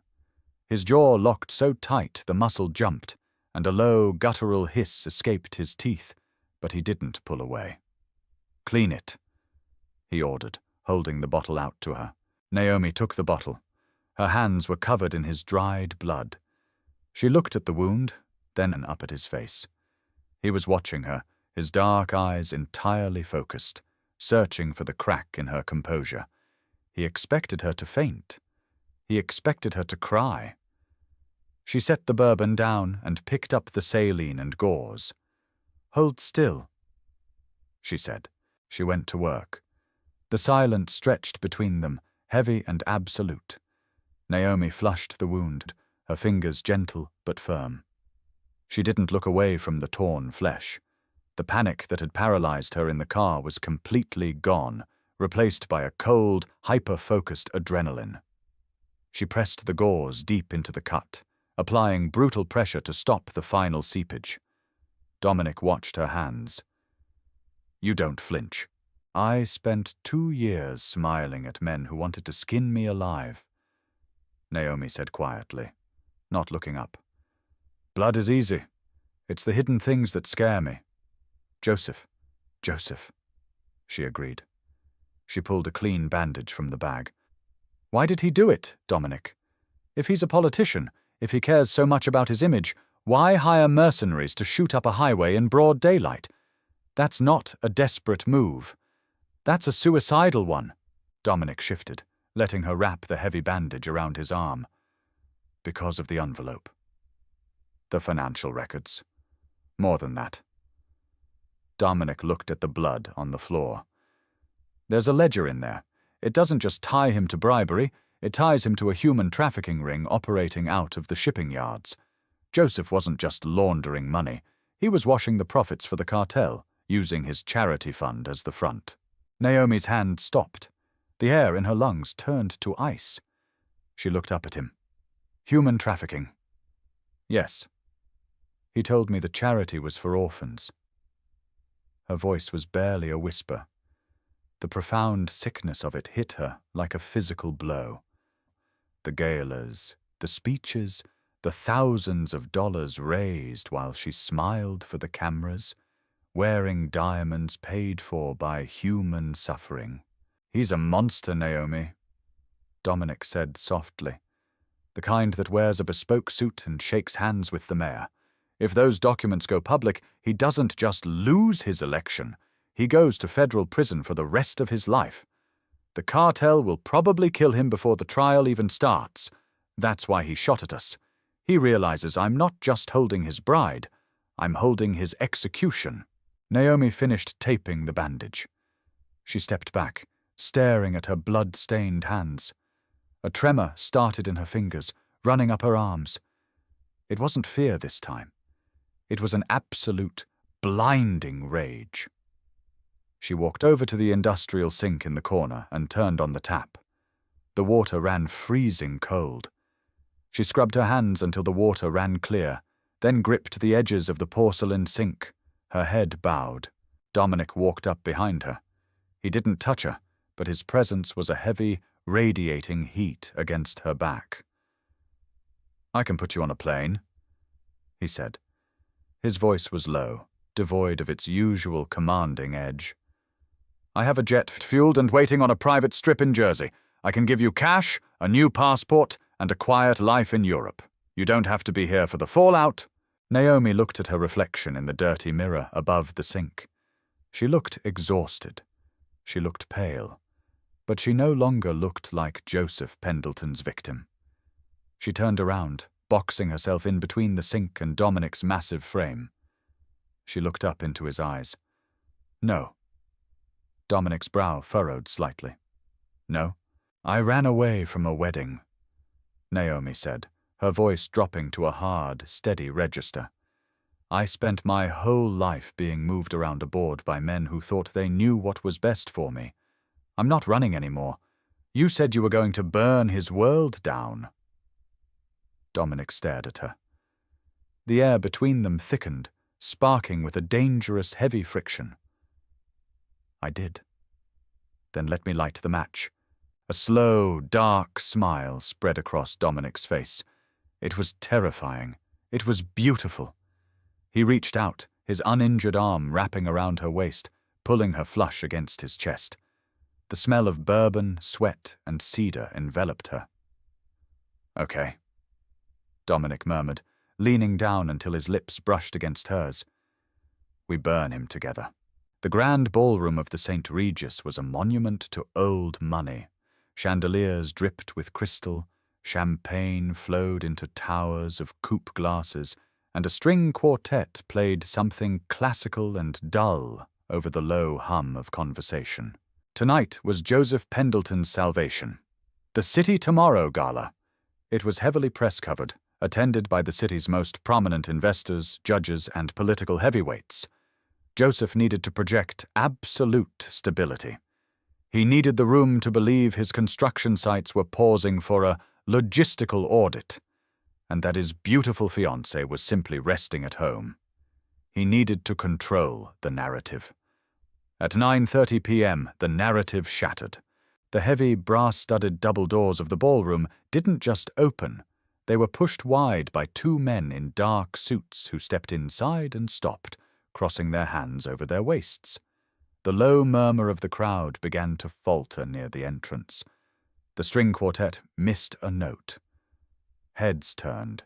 His jaw locked so tight the muscle jumped, and a low, guttural hiss escaped his teeth, but he didn't pull away. "Clean it," he ordered, holding the bottle out to her. Naomi took the bottle. Her hands were covered in his dried blood. She looked at the wound, then up at his face. He was watching her, his dark eyes entirely focused, searching for the crack in her composure. He expected her to faint. He expected her to cry. She set the bourbon down and picked up the saline and gauze. "Hold still," she said. She went to work. The silence stretched between them, heavy and absolute. Naomi flushed the wound, her fingers gentle but firm. She didn't look away from the torn flesh. The panic that had paralyzed her in the car was completely gone, replaced by a cold, hyper-focused adrenaline. She pressed the gauze deep into the cut, applying brutal pressure to stop the final seepage. Dominic watched her hands. "You don't flinch. I spent 2 years smiling at men who wanted to skin me alive, Naomi said quietly, not looking up. Blood is easy. It's the hidden things that scare me. Joseph, she agreed. She pulled a clean bandage from the bag. Why did he do it, Dominic? If he's a politician, if he cares so much about his image, why hire mercenaries to shoot up a highway in broad daylight? That's not a desperate move. That's a suicidal one. Dominic shifted, letting her wrap the heavy bandage around his arm. Because of the envelope. The financial records. More than that. Dominic looked at the blood on the floor. There's a ledger in there. It doesn't just tie him to bribery, it ties him to a human trafficking ring operating out of the shipping yards. Joseph wasn't just laundering money. He was washing the profits for the cartel, using his charity fund as the front. Naomi's hand stopped. The air in her lungs turned to ice. She looked up at him. Human trafficking. Yes. He told me the charity was for orphans. Her voice was barely a whisper. The profound sickness of it hit her like a physical blow. The galas, the speeches, the thousands of dollars raised while she smiled for the cameras, wearing diamonds paid for by human suffering. He's a monster, Naomi, Dominic said softly. The kind that wears a bespoke suit and shakes hands with the mayor. If those documents go public, he doesn't just lose his election. He goes to federal prison for the rest of his life. The cartel will probably kill him before the trial even starts. That's why he shot at us. He realizes I'm not just holding his bride, I'm holding his execution. Naomi finished taping the bandage. She stepped back, staring at her blood-stained hands. A tremor started in her fingers, running up her arms. It wasn't fear this time. It was an absolute, blinding rage. She walked over to the industrial sink in the corner and turned on the tap. The water ran freezing cold. She scrubbed her hands until the water ran clear, then gripped the edges of the porcelain sink, her head bowed. Dominic walked up behind her. He didn't touch her, but his presence was a heavy, radiating heat against her back. I can put you on a plane, he said. His voice was low, devoid of its usual commanding edge. I have a jet fueled and waiting on a private strip in Jersey. I can give you cash, a new passport, and a quiet life in Europe. You don't have to be here for the fallout. Naomi looked at her reflection in the dirty mirror above the sink. She looked exhausted. She looked pale. But she no longer looked like Joseph Pendleton's victim. She turned around, boxing herself in between the sink and Dominic's massive frame. She looked up into his eyes. No. Dominic's brow furrowed slightly. No. I ran away from a wedding, Naomi said, her voice dropping to a hard, steady register. I spent my whole life being moved around a board by men who thought they knew what was best for me. I'm not running anymore. You said you were going to burn his world down. Dominic stared at her. The air between them thickened, sparking with a dangerous, heavy friction. I did. Then let me light the match. A slow, dark smile spread across Dominic's face. It was terrifying. It was beautiful. He reached out, his uninjured arm wrapping around her waist, pulling her flush against his chest. The smell of bourbon, sweat, and cedar enveloped her. Okay, Dominic murmured, leaning down until his lips brushed against hers. We burn him together. The grand ballroom of the St. Regis was a monument to old money. Chandeliers dripped with crystal, champagne flowed into towers of coupe glasses, and a string quartet played something classical and dull over the low hum of conversation. Tonight was Joseph Pendleton's salvation. The City Tomorrow Gala. It was heavily press-covered, attended by the city's most prominent investors, judges, and political heavyweights. Joseph needed to project absolute stability. He needed the room to believe his construction sites were pausing for a logistical audit, and that his beautiful fiancée was simply resting at home. He needed to control the narrative. At 9:30 p.m., the narrative shattered. The heavy, brass-studded double doors of the ballroom didn't just open. They were pushed wide by two men in dark suits who stepped inside and stopped, crossing their hands over their waists. The low murmur of the crowd began to falter near the entrance. The string quartet missed a note. Heads turned.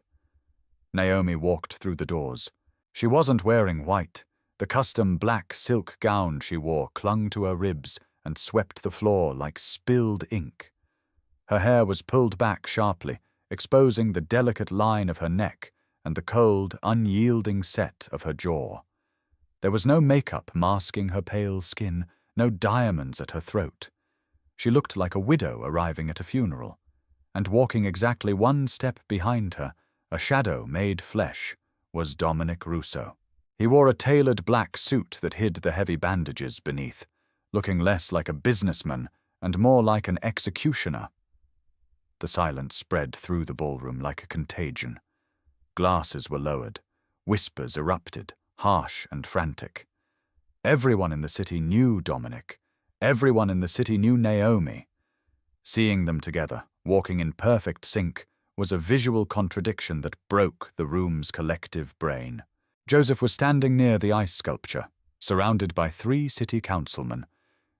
Naomi walked through the doors. She wasn't wearing white. The custom black silk gown she wore clung to her ribs and swept the floor like spilled ink. Her hair was pulled back sharply, exposing the delicate line of her neck and the cold, unyielding set of her jaw. There was no makeup masking her pale skin, no diamonds at her throat. She looked like a widow arriving at a funeral, and walking exactly one step behind her, a shadow made flesh, was Dominic Russo. He wore a tailored black suit that hid the heavy bandages beneath, looking less like a businessman and more like an executioner. The silence spread through the ballroom like a contagion. Glasses were lowered. Whispers erupted, harsh and frantic. Everyone in the city knew Dominic. Everyone in the city knew Naomi. Seeing them together, walking in perfect sync, was a visual contradiction that broke the room's collective brain. Joseph was standing near the ice sculpture, surrounded by 3 city councilmen.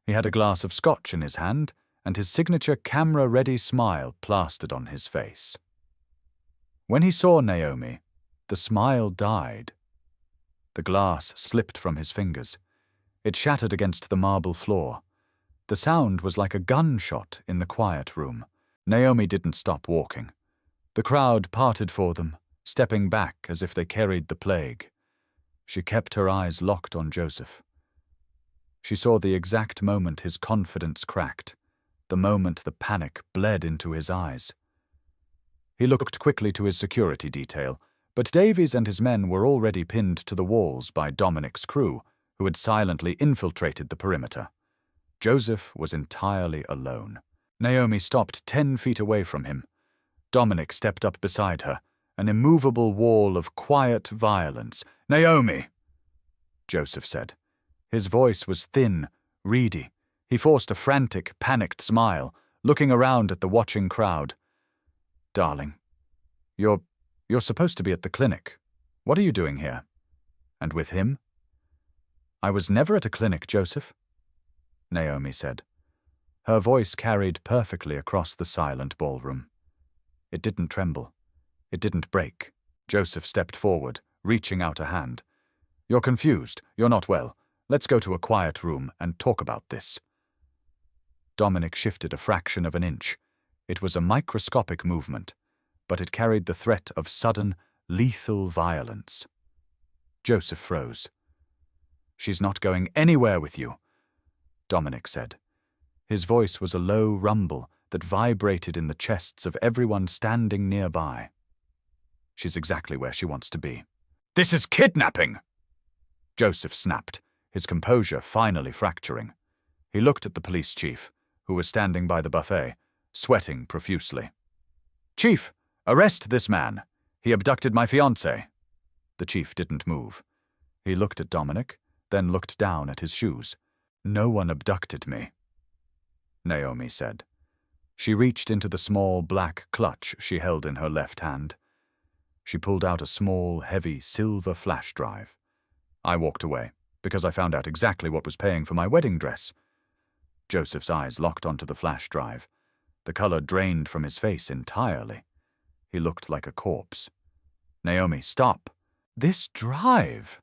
He had a glass of scotch in his hand, and his signature camera-ready smile plastered on his face. When he saw Naomi, the smile died. The glass slipped from his fingers. It shattered against the marble floor. The sound was like a gunshot in the quiet room. Naomi didn't stop walking. The crowd parted for them, stepping back as if they carried the plague. She kept her eyes locked on Joseph. She saw the exact moment his confidence cracked, the moment the panic bled into his eyes. He looked quickly to his security detail, but Davies and his men were already pinned to the walls by Dominic's crew, who had silently infiltrated the perimeter. Joseph was entirely alone. Naomi stopped 10 feet away from him. Dominic stepped up beside her, an immovable wall of quiet violence. "Naomi!" Joseph said. His voice was thin, reedy. He forced a frantic, panicked smile, looking around at the watching crowd. "Darling, you're supposed to be at the clinic. What are you doing here? And with him?" "I was never at a clinic, Joseph," Naomi said. Her voice carried perfectly across the silent ballroom. It didn't tremble. It didn't break. Joseph stepped forward, reaching out a hand. "You're confused. You're not well. Let's go to a quiet room and talk about this." Dominic shifted a fraction of an inch. It was a microscopic movement, but it carried the threat of sudden, lethal violence. Joseph froze. "She's not going anywhere with you," Dominic said. His voice was a low rumble that vibrated in the chests of everyone standing nearby. "She's exactly where she wants to be." "This is kidnapping!" Joseph snapped, his composure finally fracturing. He looked at the police chief, who was standing by the buffet, sweating profusely. "Chief, arrest this man. He abducted my fiancée." The chief didn't move. He looked at Dominic, then looked down at his shoes. "No one abducted me," Naomi said. She reached into the small black clutch she held in her left hand. She pulled out a small, heavy silver flash drive. I walked away, because I found out exactly what was paying for my wedding dress. Joseph's eyes locked onto the flash drive. The color drained from his face entirely. He looked like a corpse. "Naomi, stop." "This drive,"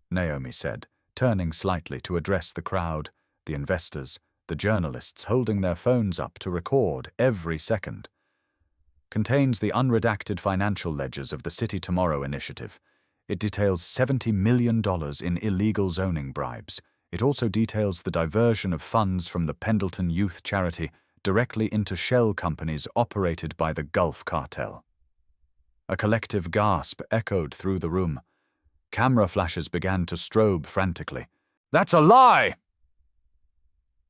Naomi said, turning slightly to address the crowd, the investors, the journalists holding their phones up to record every second. "Contains the unredacted financial ledgers of the City Tomorrow initiative. It details $70 million in illegal zoning bribes. It also details the diversion of funds from the Pendleton Youth Charity directly into shell companies operated by the Gulf Cartel." A collective gasp echoed through the room. Camera flashes began to strobe frantically. "That's a lie!"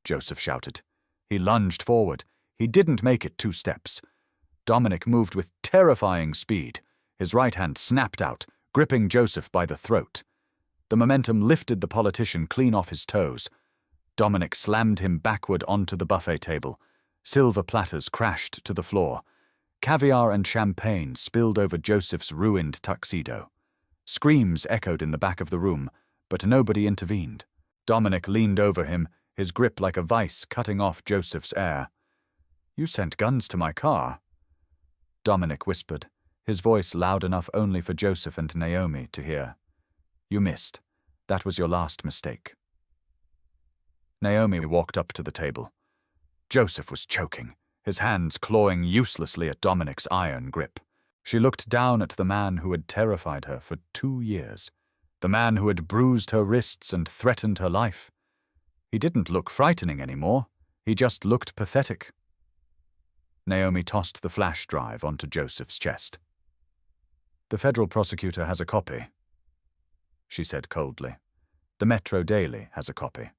Joseph shouted. He lunged forward. He didn't make it 2 steps. Dominic moved with terrifying speed. His right hand snapped out, gripping Joseph by the throat. The momentum lifted the politician clean off his toes. Dominic slammed him backward onto the buffet table. Silver platters crashed to the floor. Caviar and champagne spilled over Joseph's ruined tuxedo. Screams echoed in the back of the room, but nobody intervened. Dominic leaned over him, his grip like a vice cutting off Joseph's air. "You sent guns to my car," Dominic whispered, his voice loud enough only for Joseph and Naomi to hear. "You missed. That was your last mistake." Naomi walked up to the table. Joseph was choking, his hands clawing uselessly at Dominic's iron grip. She looked down at the man who had terrified her for 2 years, the man who had bruised her wrists and threatened her life. He didn't look frightening anymore, he just looked pathetic. Naomi tossed the flash drive onto Joseph's chest. "The federal prosecutor has a copy," she said coldly. "The Metro Daily has a copy,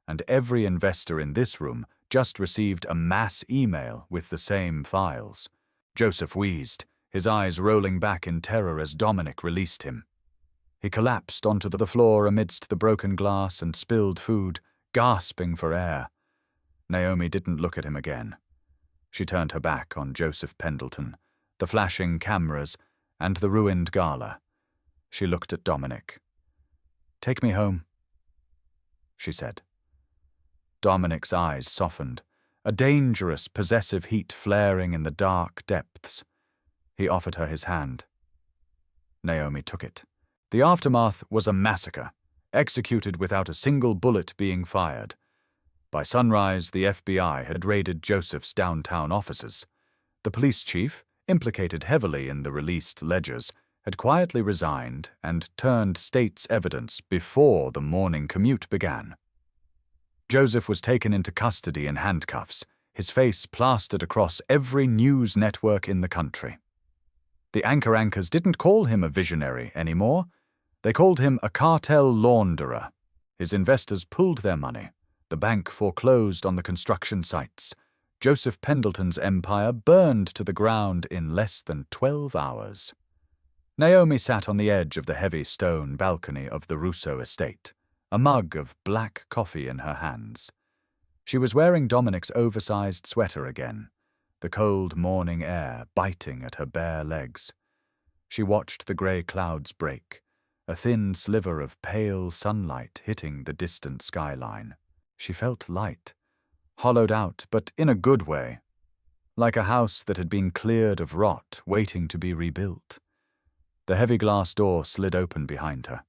and every investor in this room just received a mass email with the same files." Joseph wheezed, his eyes rolling back in terror as Dominic released him. He collapsed onto the floor amidst the broken glass and spilled food, gasping for air. Naomi didn't look at him again. She turned her back on Joseph Pendleton, the flashing cameras, and the ruined gala. She looked at Dominic. "Take me home," she said. Dominic's eyes softened, a dangerous, possessive heat flaring in the dark depths. He offered her his hand. Naomi took it. The aftermath was a massacre, executed without a single bullet being fired. By sunrise, the FBI had raided Joseph's downtown offices. The police chief, implicated heavily in the released ledgers, had quietly resigned and turned state's evidence before the morning commute began. Joseph was taken into custody in handcuffs, his face plastered across every news network in the country. The anchors didn't call him a visionary anymore. They called him a cartel launderer. His investors pulled their money. The bank foreclosed on the construction sites. Joseph Pendleton's empire burned to the ground in less than 12 hours. Naomi sat on the edge of the heavy stone balcony of the Russo estate, a mug of black coffee in her hands. She was wearing Dominic's oversized sweater again, the cold morning air biting at her bare legs. She watched the grey clouds break, a thin sliver of pale sunlight hitting the distant skyline. She felt light, hollowed out, but in a good way, like a house that had been cleared of rot, waiting to be rebuilt. The heavy glass door slid open behind her.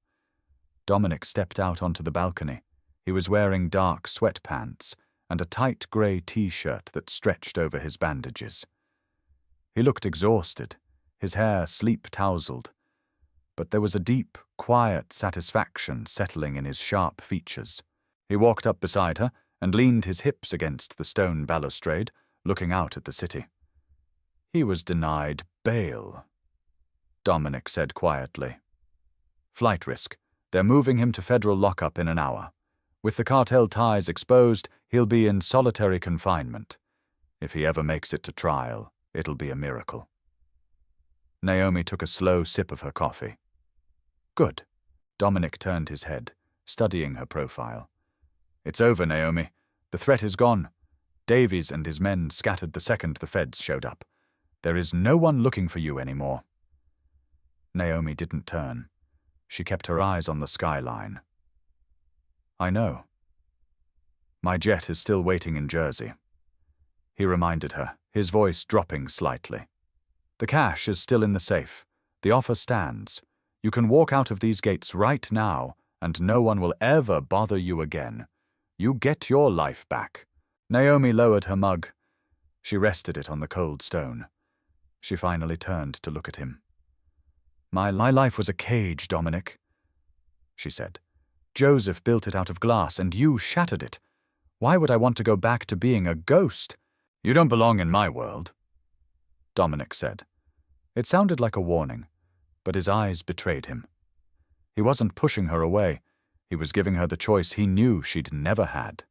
Dominic stepped out onto the balcony. He was wearing dark sweatpants and a tight grey t-shirt that stretched over his bandages. He looked exhausted, his hair sleep-tousled, but there was a deep, quiet satisfaction settling in his sharp features. He walked up beside her and leaned his hips against the stone balustrade, looking out at the city. "He was denied bail," Dominic said quietly. "Flight risk. They're moving him to federal lockup in an hour. With the cartel ties exposed, he'll be in solitary confinement. If he ever makes it to trial, it'll be a miracle." Naomi took a slow sip of her coffee. "Good." Dominic turned his head, studying her profile. "It's over, Naomi. The threat is gone. Davies and his men scattered the second the feds showed up. There is no one looking for you anymore." Naomi didn't turn. She kept her eyes on the skyline. "I know. My jet is still waiting in Jersey," he reminded her, his voice dropping slightly. "The cash is still in the safe. The offer stands. You can walk out of these gates right now, and no one will ever bother you again. You get your life back." Naomi lowered her mug. She rested it on the cold stone. She finally turned to look at him. My life was a cage, Dominic," she said. "Joseph built it out of glass, and you shattered it. Why would I want to go back to being a ghost?" "You don't belong in my world," Dominic said. It sounded like a warning, but his eyes betrayed him. He wasn't pushing her away. He was giving her the choice he knew she'd never had.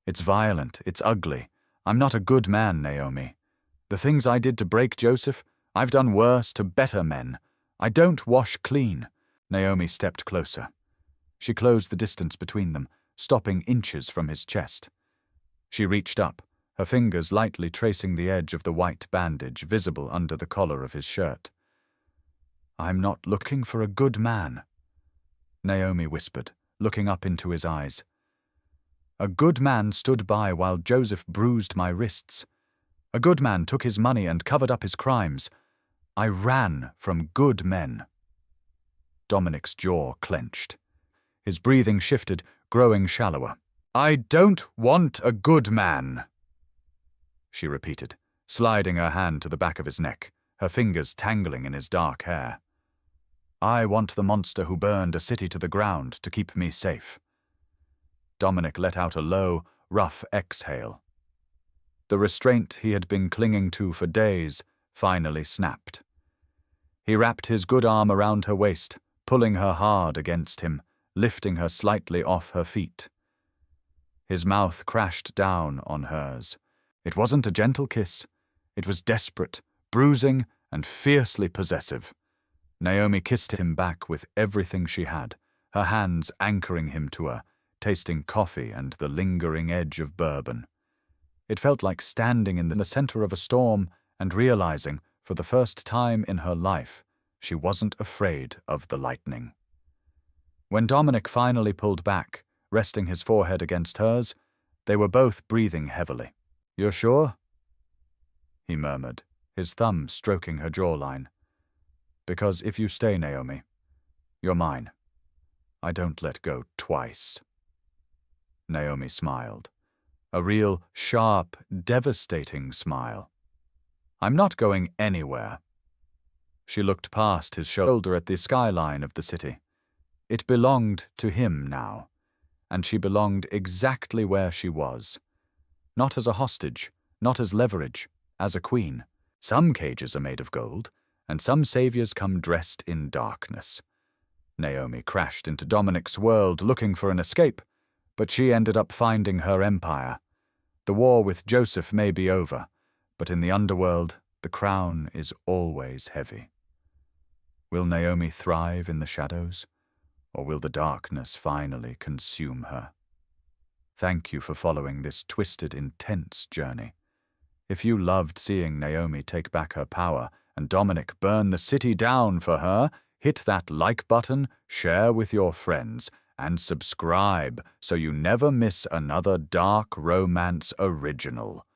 "It's violent. It's ugly. I'm not a good man, Naomi. The things I did to break Joseph, I've done worse to better men. I don't wash clean." Naomi stepped closer. She closed the distance between them, stopping inches from his chest. She reached up, her fingers lightly tracing the edge of the white bandage visible under the collar of his shirt. "I'm not looking for a good man," Naomi whispered, looking up into his eyes. "A good man stood by while Joseph bruised my wrists. A good man took his money and covered up his crimes. I ran from good men." Dominic's jaw clenched. His breathing shifted, growing shallower. "I don't want a good man," she repeated, sliding her hand to the back of his neck, her fingers tangling in his dark hair. "I want the monster who burned a city to the ground to keep me safe." Dominic let out a low, rough exhale. The restraint he had been clinging to for days finally snapped. He wrapped his good arm around her waist, pulling her hard against him, lifting her slightly off her feet. His mouth crashed down on hers. It wasn't a gentle kiss. It was desperate, bruising, and fiercely possessive. Naomi kissed him back with everything she had, her hands anchoring him to her, tasting coffee and the lingering edge of bourbon. It felt like standing in the center of a storm and realizing, for the first time in her life, she wasn't afraid of the lightning. When Dominic finally pulled back, resting his forehead against hers, they were both breathing heavily. "You're sure?" he murmured, his thumb stroking her jawline. "Because if you stay, Naomi, you're mine. I don't let go twice." Naomi smiled. A real, sharp, devastating smile. "I'm not going anywhere." She looked past his shoulder at the skyline of the city. It belonged to him now, and she belonged exactly where she was. Not as a hostage, not as leverage, as a queen. Some cages are made of gold, and some saviors come dressed in darkness. Naomi crashed into Dominic's world looking for an escape, but she ended up finding her empire. The war with Joseph may be over, but in the underworld, the crown is always heavy. Will Naomi thrive in the shadows, or will the darkness finally consume her? Thank you for following this twisted, intense journey. If you loved seeing Naomi take back her power and Dominic burn the city down for her, hit that like button, share with your friends, and subscribe so you never miss another dark romance original.